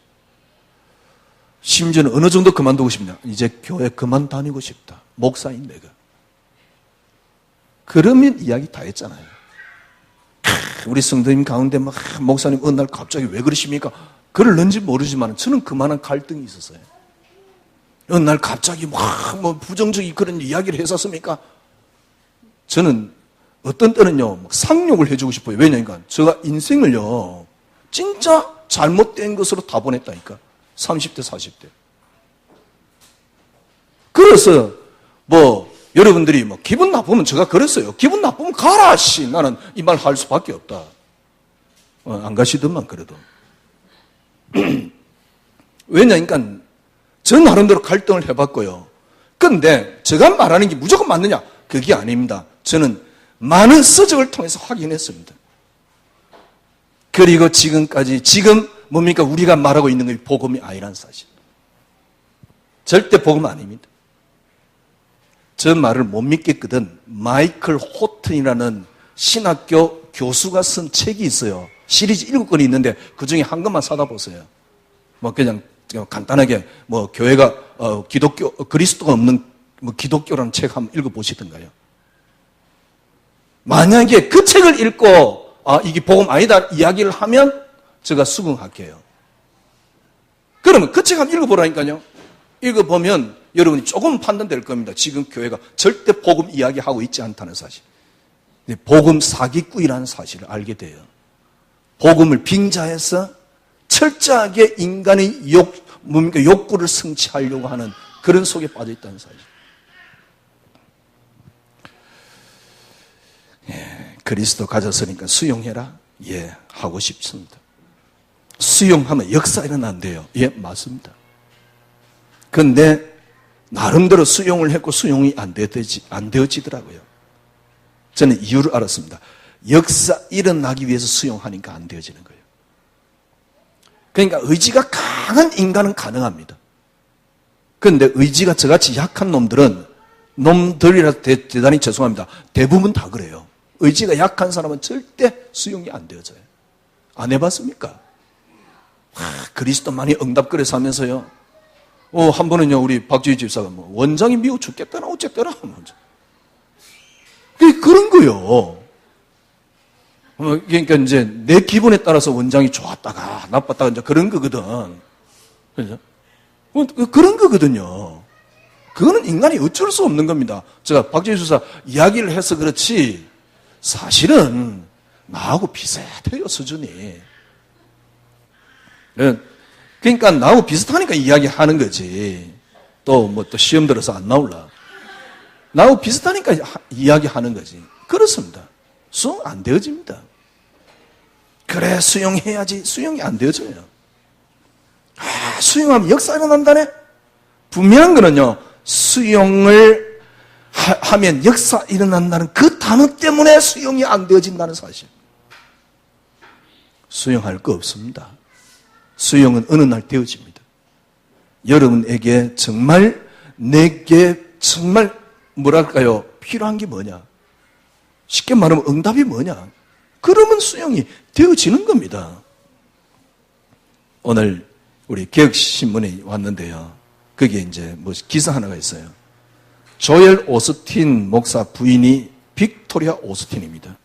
심지어는 어느 정도 그만두고 싶냐? 이제 교회 그만 다니고 싶다. 목사인 내가. 그러면 이야기 다 했잖아요. 우리 성도님 가운데 막 목사님 어느 날 갑자기 왜 그러십니까? 그럴는지 모르지만 저는 그만한 갈등이 있었어요. 어느 날 갑자기 막 부정적인 그런 이야기를 했었습니까? 저는 어떤 때는요, 상욕을 해주고 싶어요. 왜냐니까 제가 인생을요, 진짜 잘못된 것으로 다 보냈다니까. 30대, 40대. 그래서 여러분들이 기분 나쁘면 제가 그랬어요. 기분 나쁘면 가라, 씨. 나는 이 말 할 수밖에 없다. 안 가시더만 그래도. 왜냐니까 저 나름대로 갈등을 해봤고요. 근데 제가 말하는 게 무조건 맞느냐? 그게 아닙니다. 저는 많은 서적을 통해서 확인했습니다. 그리고 지금 뭡니까? 우리가 말하고 있는 게 복음이 아니란 사실. 절대 복음 아닙니다. 저 말을 못 믿겠거든. 마이클 호튼이라는 신학교 교수가 쓴 책이 있어요. 시리즈 7권이 있는데 그 중에 한 권만 사다 보세요. 그냥 간단하게 교회가 그리스도가 없는 기독교라는 책 한번 읽어보시던가요. 만약에 그 책을 읽고 이게 복음 아니다 이야기를 하면 제가 수긍할게요. 그러면 그 책 한번 읽어보라니까요. 읽어보면 여러분이 조금 판단될 겁니다. 지금 교회가 절대 복음 이야기하고 있지 않다는 사실. 복음 사기꾼이라는 사실을 알게 돼요. 복음을 빙자해서 철저하게 인간의 욕구를 성취하려고 하는 그런 속에 빠져 있다는 사실. 그리스도 가졌으니까 수용해라? 예, 하고 싶습니다. 수용하면 역사 일어난대요. 예, 맞습니다. 그런데 나름대로 수용을 했고 수용이 안 되어지더라고요. 저는 이유를 알았습니다. 역사 일어나기 위해서 수용하니까 안 되어지는 거예요. 그러니까 의지가 강한 인간은 가능합니다. 그런데 의지가 저같이 약한 놈들이라 대단히 죄송합니다. 대부분 다 그래요. 의지가 약한 사람은 절대 수용이 안 되어져요. 안 해봤습니까? 그리스도만이 응답그래서 하면서요. 한 번은요, 우리 박주희 집사가 원장이 미워 죽겠다나 어쨌더라. 그런 거요. 그러니까 이제 내 기분에 따라서 원장이 좋았다가 나빴다가 이제 그런 거거든. 그죠? 그런 거거든요. 그거는 인간이 어쩔 수 없는 겁니다. 제가 박재희 수사 이야기를 해서 그렇지 사실은 나하고 비슷해요, 수준이. 그러니까 나하고 비슷하니까 이야기하는 거지. 또 뭐 또 시험 들어서 안 나올라. 나하고 비슷하니까 이야기하는 거지. 그렇습니다. 수용 안 되어집니다. 그래, 수용해야지. 수용이 안 되어져요. 수용하면 역사 일어난다네? 분명한 거는요, 수용을 하면 역사 일어난다는 그 단어 때문에 수용이 안 되어진다는 사실. 수용할 거 없습니다. 수용은 어느 날 되어집니다. 여러분에게 정말 내게 정말 뭐랄까요? 필요한 게 뭐냐? 쉽게 말하면 응답이 뭐냐? 그러면 수용이 되어지는 겁니다. 오늘 우리 개혁신문에 왔는데요. 거기에 이제 뭐 기사 하나가 있어요. 조엘 오스틴 목사 부인이 빅토리아 오스틴입니다.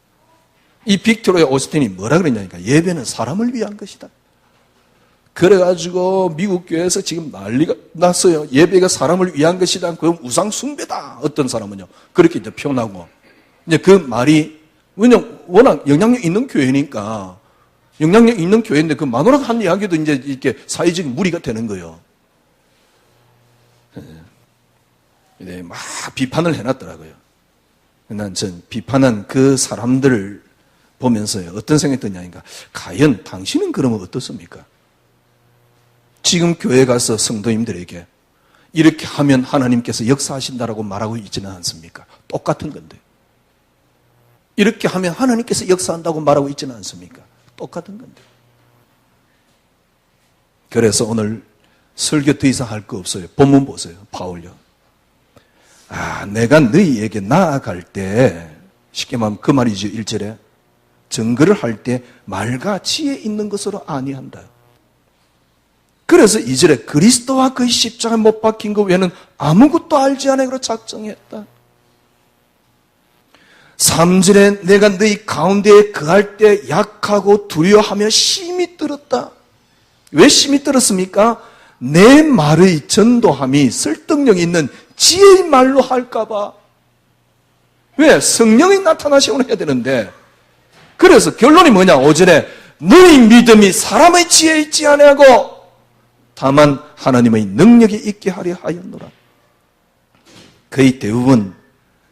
이 빅토리아 오스틴이 뭐라 그랬냐니까 예배는 사람을 위한 것이다. 그래가지고 미국 교회에서 지금 난리가 났어요. 예배가 사람을 위한 것이다. 그건 우상 숭배다. 어떤 사람은요. 그렇게 이제 표현하고. 이제 그 말이, 왜냐면 워낙 영향력 있는 교회니까, 영향력 있는 교회인데 그 마누라가 한 이야기도 이제 이렇게 사회적인 무리가 되는 거예요. 네, 막 비판을 해놨더라고요. 난 전 비판한 그 사람들을 보면서요. 어떤 생각이 드냐니까, 과연 당신은 그러면 어떻습니까? 지금 교회 가서 성도님들에게 이렇게 하면 하나님께서 역사하신다라고 말하고 있지는 않습니까? 똑같은 건데. 이렇게 하면 하나님께서 역사한다고 말하고 있지는 않습니까? 똑같은 건데. 그래서 오늘 설교 더 이상 할 거 없어요. 본문 보세요. 바울요. 내가 너희에게 나아갈 때, 쉽게 말하면 그 말이죠. 1절에. 증거를 할 때 말과 지혜 있는 것으로 아니한다. 그래서 2절에 그리스도와 그의 십자가에 못 박힌 것 외에는 아무것도 알지 않으기로 작정했다. 3절에 내가 너희 가운데에 거할 때 약하고 두려워하며 심히 떨었다. 왜 심히 떨었습니까? 내 말의 전도함이 설득력 있는 지혜의 말로 할까봐. 왜? 성령이 나타나시고는 해야 되는데. 그래서 결론이 뭐냐? 5절에 너희 믿음이 사람의 지혜에 있지 아니하고 다만 하나님의 능력이 있게 하려 하였노라. 거의 대부분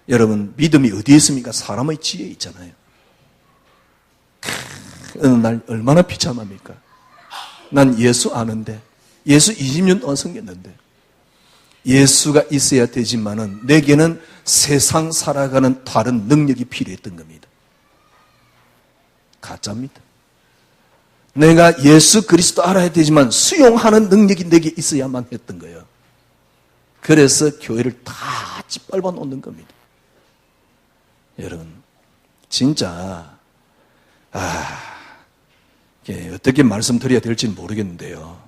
여러분 믿음이 어디에 있습니까? 사람의 지혜에 있잖아요. 어느 날 얼마나 비참합니까? 난 예수 아는데 예수 20년 동안 섬겼는데 예수가 있어야 되지만은 내게는 세상 살아가는 다른 능력이 필요했던 겁니다. 가짜입니다. 내가 예수 그리스도 알아야 되지만 수용하는 능력이 내게 있어야만 했던 거예요. 그래서 교회를 다 짓밟아 놓는 겁니다. 여러분 진짜 어떻게 말씀드려야 될지 모르겠는데요.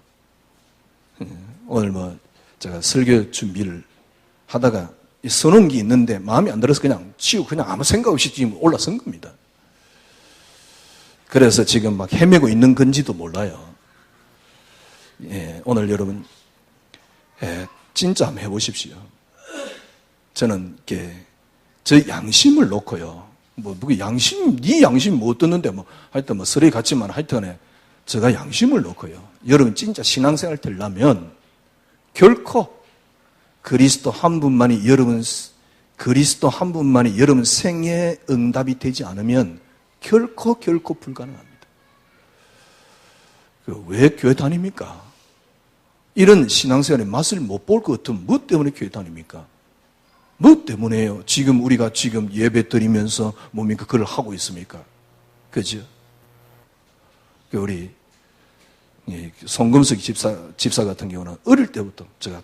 오늘 제가 설교 준비를 하다가 선언기 있는데 마음에 안 들어서 그냥 치우고 그냥 아무 생각 없이 지금 올라선 겁니다. 그래서 지금 막 헤매고 있는 건지도 몰라요. 오늘 여러분, 진짜 한번 해보십시오. 저는, 저 양심을 놓고요. 누구 양심, 네 양심 못 듣는데 하여튼 서로에 같지만 하여튼에 제가 양심을 놓고요. 여러분 진짜 신앙생활 되려면 결코 그리스도 한 분만이 여러분 생애의 응답이 되지 않으면 결코 불가능합니다. 왜 교회 다닙니까? 이런 신앙생활의 맛을 못 볼 것 같으면 뭐 때문에 교회 다닙니까? 뭐 때문에요? 지금 우리가 지금 예배 드리면서 뭡니까? 그걸 하고 있습니까? 그죠? 우리 송금석 집사 같은 경우는 어릴 때부터 제가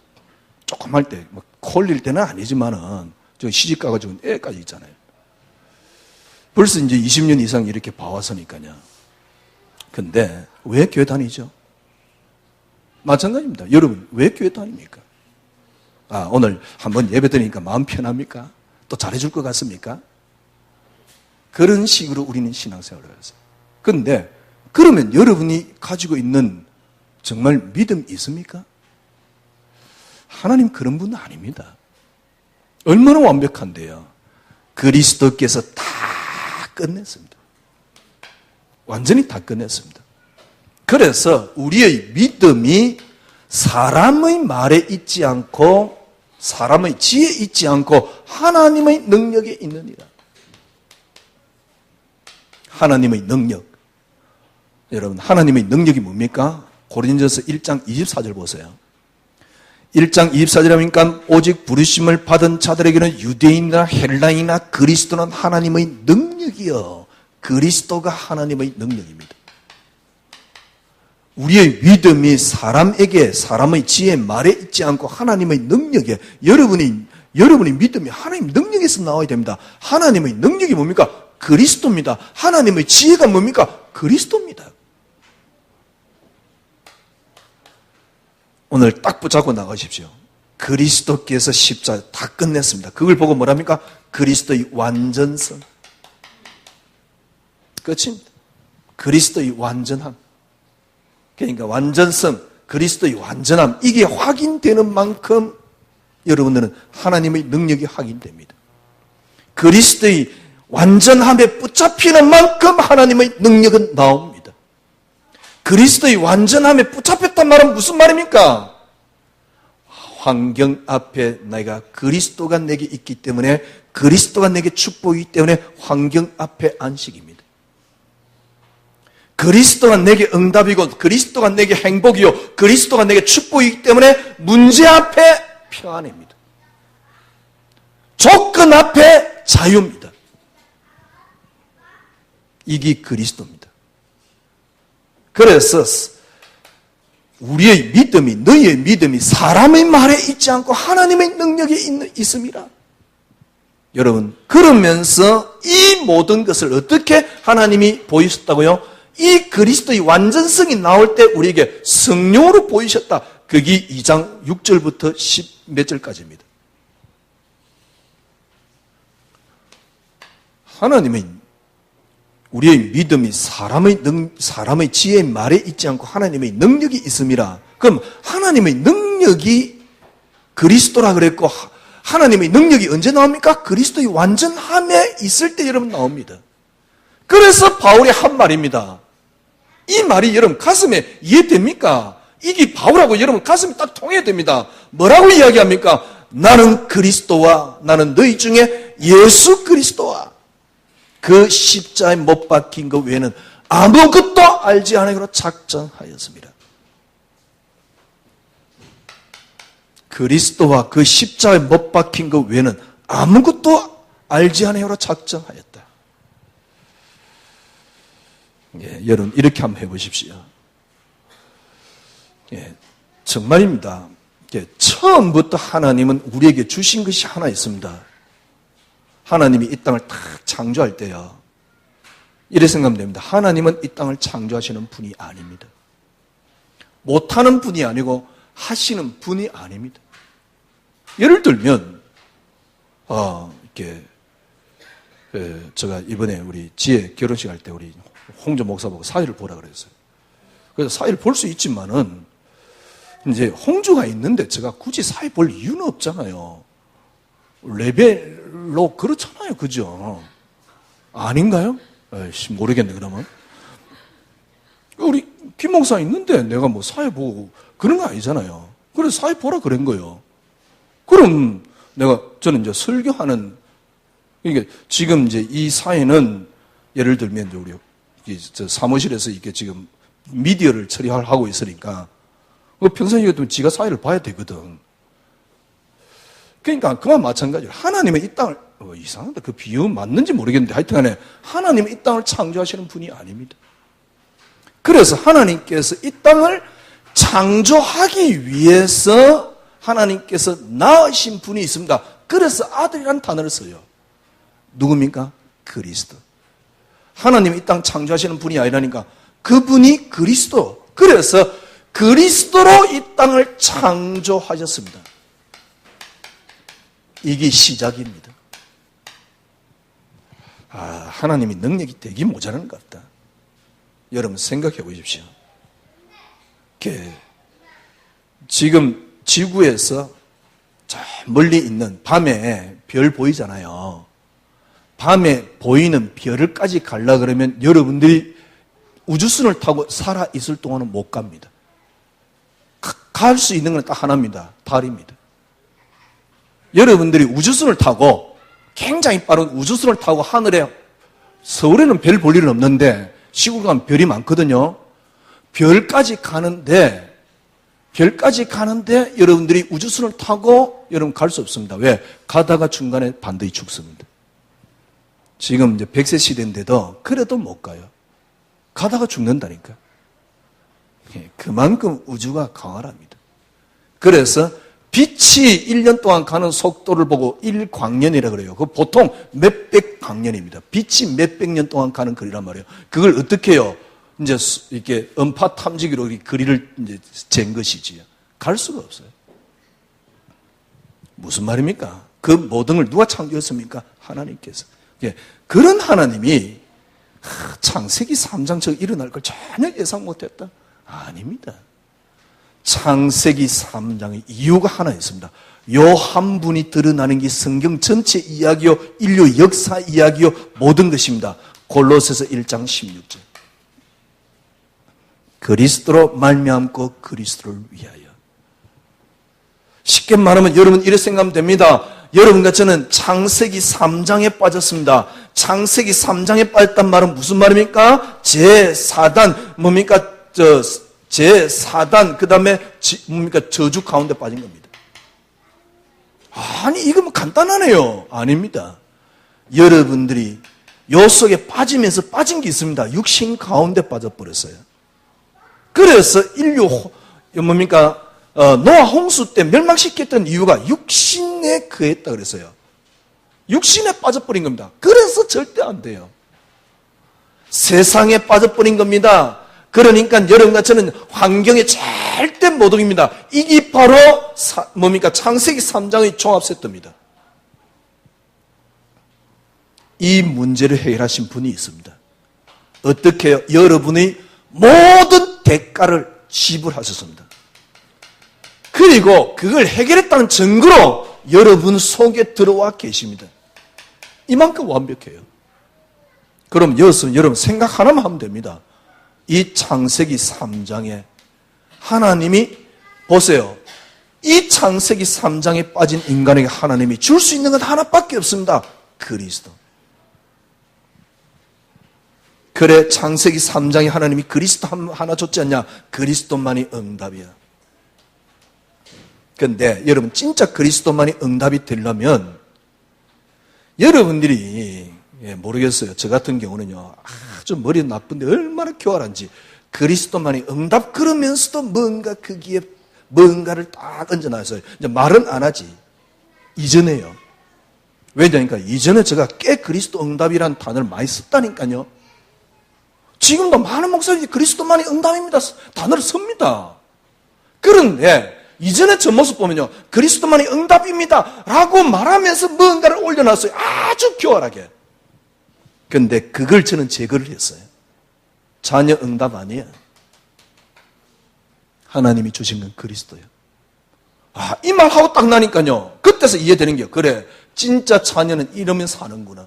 조금 할 때 콜릴 때는 아니지만은 저 시집 가가지고 애까지 있잖아요. 벌써 이제 20년 이상 이렇게 봐왔으니까요. 근데 왜 교회 다니죠? 마찬가지입니다. 여러분 왜 교회 다닙니까? 오늘 한번 예배 드리니까 마음 편합니까? 또 잘해줄 것 같습니까? 그런 식으로 우리는 신앙생활을 했어요. 그런데 그러면 여러분이 가지고 있는 정말 믿음이 있습니까? 하나님 그런 분은 아닙니다. 얼마나 완벽한데요. 그리스도께서 다 끝냈습니다. 완전히 다 끝냈습니다. 그래서 우리의 믿음이 사람의 말에 있지 않고 사람의 지혜에 있지 않고 하나님의 능력에 있느니라. 하나님의 능력. 여러분, 하나님의 능력이 뭡니까? 고린도서 1장 24절 보세요. 1장 24절에 보니까 오직 부르심을 받은 자들에게는 유대인이나 헬라인이나 그리스도는 하나님의 능력이요. 그리스도가 하나님의 능력입니다. 우리의 믿음이 사람에게 사람의 지혜 말에 있지 않고 하나님의 능력에 여러분이 믿음이 하나님 능력에서 나와야 됩니다. 하나님의 능력이 뭡니까? 그리스도입니다. 하나님의 지혜가 뭡니까? 그리스도입니다. 오늘 딱 붙잡고 나가십시오. 그리스도께서 십자가 다 끝냈습니다. 그걸 보고 뭐랍니까? 그리스도의 완전성. 끝입니다. 그리스도의 완전함. 그러니까 완전성, 그리스도의 완전함, 이게 확인되는 만큼 여러분들은 하나님의 능력이 확인됩니다. 그리스도의 완전함에 붙잡히는 만큼 하나님의 능력은 나옵니다. 그리스도의 완전함에 붙잡혔단 말은 무슨 말입니까? 환경 앞에 내가 그리스도가 내게 있기 때문에 그리스도가 내게 축복이기 때문에 환경 앞에 안식입니다. 그리스도가 내게 응답이고 그리스도가 내게 행복이요 그리스도가 내게 축복이기 때문에 문제 앞에 평안입니다. 조건 앞에 자유입니다. 이게 그리스도입니다. 그래서 우리의 믿음이 너희의 믿음이 사람의 말에 있지 않고 하나님의 능력에 있습니다. 여러분 그러면서 이 모든 것을 어떻게 하나님이 보이셨다고요? 이 그리스도의 완전성이 나올 때 우리에게 성령으로 보이셨다. 그게 2장 6절부터 10 몇 절까지입니다. 하나님의 우리의 믿음이 사람의 지혜의 말에 있지 않고 하나님의 능력이 있음이라. 그럼 하나님의 능력이 그리스도라 그랬고 하나님의 능력이 언제 나옵니까? 그리스도의 완전함에 있을 때 여러분 나옵니다. 그래서 바울이 한 말입니다. 이 말이 여러분 가슴에 이해됩니까? 이게 바울하고 여러분 가슴이 딱 통해야 됩니다. 뭐라고 이야기합니까? 나는 그리스도와 나는 너희 중에 예수 그리스도와 그 십자에 못 박힌 것 외에는 아무것도 알지 않으기로 작정하였습니다. 그리스도와 그 십자에 못 박힌 것 외에는 아무것도 알지 않으기로 작정하였다. 예, 여러분 이렇게 한번 해보십시오. 예, 정말입니다. 예, 처음부터 하나님은 우리에게 주신 것이 하나 있습니다. 하나님이 이 땅을 딱 창조할 때요. 이래 생각하면 됩니다. 하나님은 이 땅을 창조하시는 분이 아닙니다. 못하는 분이 아니고 하시는 분이 아닙니다. 예를 들면 이렇게 제가 이번에 우리 지혜 결혼식 할 때 우리 홍조 목사 보고 사회를 보라 그랬어요. 그래서 사회를 볼 수 있지만은 이제 홍조가 있는데 제가 굳이 사회 볼 이유는 없잖아요. 레벨로 그렇잖아요. 그죠? 아닌가요? 에이씨, 모르겠네, 그러면. 우리 김 목사 있는데 내가 뭐 사회 보고 그런 거 아니잖아요. 그래서 사회 보라 그런 거예요. 그럼 저는 이제 설교하는, 이게 지금 이제 이 사회는 예를 들면 이제 우리 저 사무실에서 이렇게 지금 미디어를 처리하고 있으니까 평소에 이것도 지가 사회를 봐야 되거든. 그러니까 그와 마찬가지로 하나님은 이 땅을 이상하다. 그 비유 맞는지 모르겠는데 하여튼간에 하나님은 이 땅을 창조하시는 분이 아닙니다. 그래서 하나님께서 이 땅을 창조하기 위해서 하나님께서 낳으신 분이 있습니다. 그래서 아들이라는 단어를 써요. 누굽니까? 그리스도. 하나님이 이 땅 창조하시는 분이 아니라니까 그분이 그리스도. 그래서 그리스도로 이 땅을 창조하셨습니다. 이게 시작입니다. 하나님이 능력이 되게 모자라는 것 같다. 여러분 생각해 보십시오. 지금 지구에서 저 멀리 있는 밤에 별 보이잖아요. 밤에 보이는 별을까지 가려 그러면 여러분들이 우주선을 타고 살아있을 동안은 못 갑니다. 갈 수 있는 건 딱 하나입니다. 달입니다. 여러분들이 우주선을 타고 굉장히 빠른 우주선을 타고 하늘에 서울에는 별 볼 일은 없는데 시골 가면 별이 많거든요. 별까지 가는데 여러분들이 우주선을 타고 여러분 갈 수 없습니다. 왜? 가다가 중간에 반드시 죽습니다. 지금 이제 100세 시대인데도 그래도 못 가요. 가다가 죽는다니까. 그만큼 우주가 강하랍니다. 그래서 빛이 1년 동안 가는 속도를 보고 1광년이라 그래요. 그 보통 몇백 광년입니다. 빛이 몇백 년 동안 가는 거리란 말이에요. 그걸 어떻게 해요? 이제 이렇게 음파 탐지기로 거리를 이제 잰 것이지요. 갈 수가 없어요. 무슨 말입니까? 그 모든 걸 누가 창조했습니까? 하나님께서. 그런 하나님이 창세기 3장처럼 일어날 걸 전혀 예상 못했다? 아닙니다. 창세기 3장의 이유가 하나 있습니다. 요 한 분이 드러나는 게 성경 전체 이야기요, 인류 역사 이야기요, 모든 것입니다. 골로새서 1장 16절. 그리스도로 말미암고 그리스도를 위하여. 쉽게 말하면 여러분 이렇게 생각하면 됩니다. 여러분과 저는 창세기 3장에 빠졌습니다. 창세기 3장에 빠졌단 말은 무슨 말입니까? 제4단 뭡니까? 제4단 그 다음에 뭡니까? 저주 가운데 빠진 겁니다. 아니 이거 뭐 간단하네요. 아닙니다. 여러분들이 요 속에 빠지면서 빠진 게 있습니다. 육신 가운데 빠져버렸어요. 그래서 인류 뭡니까? 노아 홍수 때 멸망시켰던 이유가 육신에 거했다 그랬어요. 육신에 빠져버린 겁니다. 그래서 절대 안 돼요. 세상에 빠져버린 겁니다. 그러니까 여러분과 저는 환경에 절대 못 오깁니다. 이게 바로 뭡니까? 창세기 3장의 종합세트입니다. 이 문제를 해결하신 분이 있습니다. 어떻게 해요? 여러분의 모든 대가를 지불하셨습니다. 그리고 그걸 해결했다는 증거로 여러분 속에 들어와 계십니다. 이만큼 완벽해요. 그럼 여러분 생각 하나만 하면 됩니다. 이 창세기 3장에 하나님이 보세요. 이 창세기 3장에 빠진 인간에게 하나님이 줄 수 있는 건 하나밖에 없습니다. 그리스도. 그래 창세기 3장에 하나님이 그리스도 하나 줬지 않냐? 그리스도만이 응답이야. 그런데 여러분 진짜 그리스도만이 응답이 되려면 여러분들이 모르겠어요. 저 같은 경우는요. 아주 머리 나쁜데 얼마나 교활한지 그리스도만이 응답 그러면서도 뭔가 거기에 뭔가를 딱 얹어놨어요. 이제 말은 안 하지. 이전에요. 왜냐니까 이전에 제가 꽤 그리스도 응답이라는 단어를 많이 썼다니까요. 지금도 많은 목사님이 그리스도만이 응답입니다 단어를 씁니다. 그런데 이전에 저 모습 보면요. 그리스도만이 응답입니다 라고 말하면서 뭔가를 올려놨어요. 아주 교활하게. 그런데 그걸 저는 제거를 했어요. 자녀 응답 아니에요. 하나님이 주신 건 그리스도예요. 이 말하고 딱 나니까요. 그때서 이해되는 게요. 그래, 진짜 자녀는 이러면 사는구나.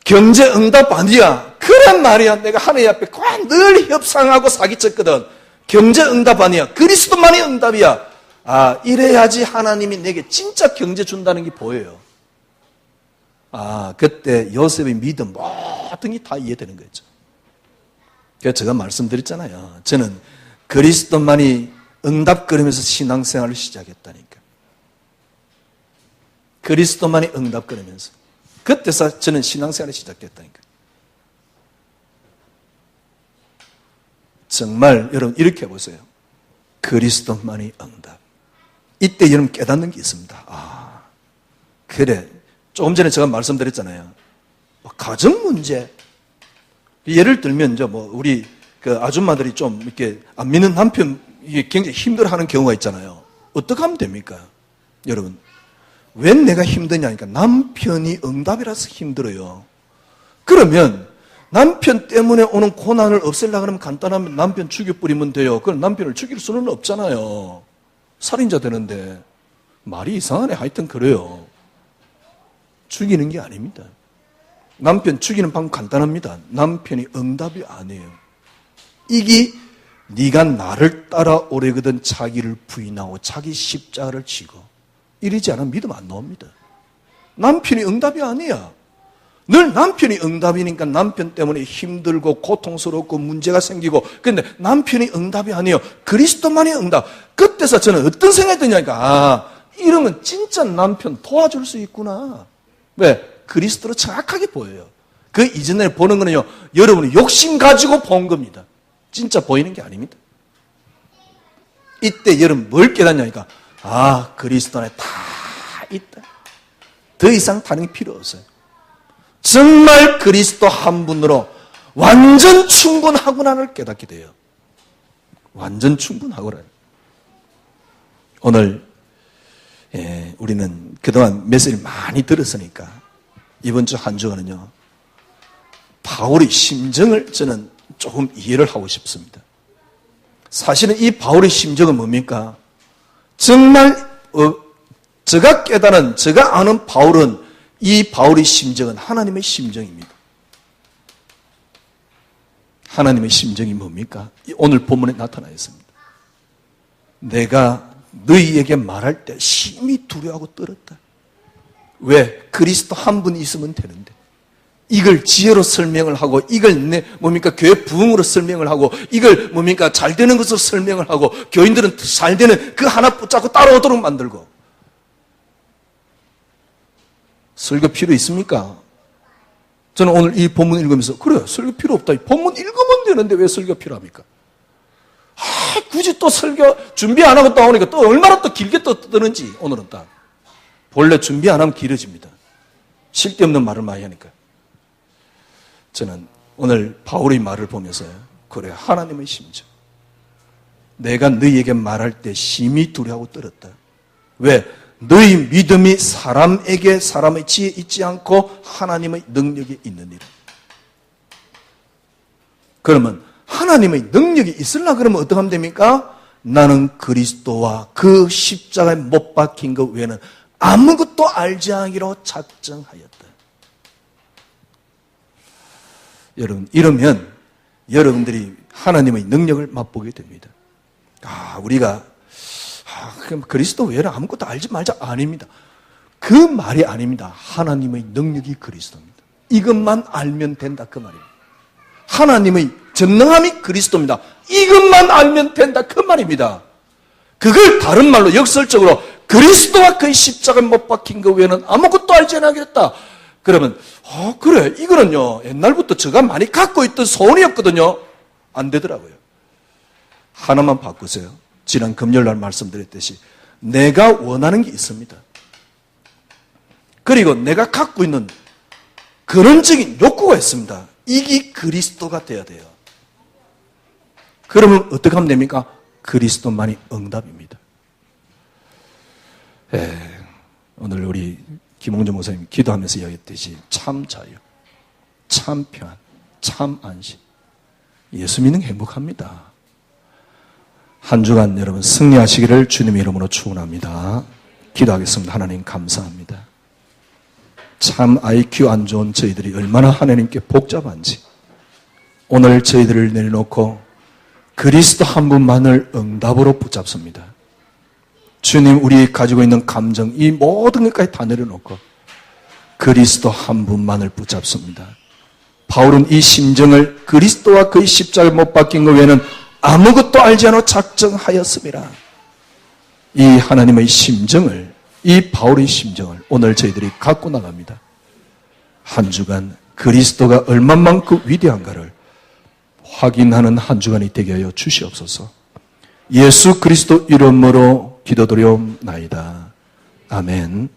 경제 응답 아니야. 그런 말이야. 내가 하나님 앞에 늘 협상하고 사기쳤거든. 경제 응답 아니야. 그리스도만이 응답이야. 이래야지 하나님이 내게 진짜 경제 준다는 게 보여요. 그때 요셉의 믿음 모든 게 다 이해되는 거죠. 그래서 제가 말씀드렸잖아요. 저는 그리스도만이 응답거리면서 신앙생활을 시작했다니까. 그리스도만이 응답거리면서. 그때서 저는 신앙생활을 시작했다니까. 정말 여러분 이렇게 해보세요. 그리스도만이 응답. 이때 여러분 깨닫는 게 있습니다. 그래. 조금 전에 제가 말씀드렸잖아요. 가정 문제. 예를 들면 이제 우리 그 아줌마들이 좀 이렇게 안 믿는 남편 이게 굉장히 힘들어하는 경우가 있잖아요. 어떻게 하면 됩니까, 여러분? 왜 내가 힘드냐니까 남편이 응답이라서 힘들어요. 그러면 남편 때문에 오는 고난을 없애려고 하면 간단하면 남편 죽여버리면 돼요. 그럼 남편을 죽일 수는 없잖아요. 살인자 되는데. 말이 이상하네. 하여튼 그래요. 죽이는 게 아닙니다. 남편 죽이는 방법 간단합니다. 남편이 응답이 아니에요. 이게 네가 나를 따라오려거든 자기를 부인하고 자기 십자가를 지고 이러지 않으면 믿음 안 나옵니다. 남편이 응답이 아니야. 늘 남편이 응답이니까 남편 때문에 힘들고 고통스럽고 문제가 생기고 그런데 남편이 응답이 아니에요. 그리스도만이 응답. 그때서 저는 어떤 생각이 드냐니까 이러면 진짜 남편 도와줄 수 있구나. 왜? 그리스도로 정확하게 보여요. 그 이전에 보는 거는요, 여러분이 욕심 가지고 본 겁니다. 진짜 보이는 게 아닙니다. 이때 여러분 뭘 깨닫냐니까 그리스도 안에 다 있다. 더 이상 다른 게 필요 없어요. 정말 그리스도 한 분으로 완전 충분하구나를 깨닫게 돼요. 완전 충분하구나. 오늘 우리는 그동안 메시지를 많이 들었으니까 이번 주 한 주간은요 바울의 심정을 저는 조금 이해를 하고 싶습니다. 사실은 이 바울의 심정은 뭡니까? 정말 제가 깨달은, 제가 아는 바울은 이 바울의 심정은 하나님의 심정입니다. 하나님의 심정이 뭡니까? 오늘 본문에 나타나 있습니다. 내가 너희에게 말할 때 심히 두려워하고 떨었다. 왜? 그리스도 한 분이 있으면 되는데 이걸 지혜로 설명을 하고 이걸 교회 부흥으로 설명을 하고 이걸 잘 되는 것으로 설명을 하고 교인들은 잘 되는 그 하나 붙잡고 따라오도록 만들고 설교 필요 있습니까? 저는 오늘 이 본문 읽으면서 그래요. 설교 필요 없다. 이 본문 읽으면 되는데 왜 설교 필요합니까? 굳이 또 설교 준비 안 하고 떠오니까 또 얼마나 또 길게 또 뜨는지 오늘은 딱. 본래 준비 안 하면 길어집니다. 쓸데없는 말을 많이 하니까. 저는 오늘 바울의 말을 보면서 그래 하나님의 심정. 내가 너희에게 말할 때 심히 두려워하고 떨었다. 왜? 너희 믿음이 사람의 지혜에 있지 않고 하나님의 능력이 있느니라. 그러면 하나님의 능력이 있으려고 그러면 어떻게 하면 됩니까? 나는 그리스도와 그 십자가에 못 박힌 것 외에는 아무것도 알지 않기로 작정하였다. 여러분, 이러면 여러분들이 하나님의 능력을 맛보게 됩니다. 우리가 그럼 그리스도 외에는 아무것도 알지 말자 아닙니다. 그 말이 아닙니다. 하나님의 능력이 그리스도입니다. 이것만 알면 된다 그 말입니다. 하나님의 전능함이 그리스도입니다. 이것만 알면 된다 그 말입니다. 그걸 다른 말로 역설적으로 그리스도와 그의 십자가에 못 박힌 것 외에는 아무것도 알지 않겠다. 그러면 그래 이거는요 옛날부터 제가 많이 갖고 있던 소원이었거든요. 안 되더라고요. 하나만 바꾸세요. 지난 금요일날 말씀드렸듯이 내가 원하는 게 있습니다. 그리고 내가 갖고 있는 근원적인 욕구가 있습니다. 이게 그리스도가 돼야 돼요. 그러면 어떻게 하면 됩니까? 그리스도만이 응답입니다. 오늘 우리 김홍준 목사님 기도하면서 이야기했듯이 참 자유, 참 평안, 참 안심. 예수 믿는 게 행복합니다. 한 주간 여러분 승리하시기를 주님의 이름으로 축원합니다. 기도하겠습니다. 하나님 감사합니다. 참 IQ 안 좋은 저희들이 얼마나 하나님께 복잡한지 오늘 저희들을 내려놓고 그리스도 한 분만을 응답으로 붙잡습니다. 주님 우리 가지고 있는 감정 이 모든 것까지 다 내려놓고 그리스도 한 분만을 붙잡습니다. 바울은 이 심정을 그리스도와 그의 십자가에 못 박힌 것 외에는 아무것도 알지 않고 작정하였습니다. 이 하나님의 심정을 이 바울의 심정을 오늘 저희들이 갖고 나갑니다. 한 주간 그리스도가 얼마만큼 위대한가를 확인하는 한 주간이 되게 하여 주시옵소서. 예수 그리스도 이름으로 기도드리옵나이다. 아멘.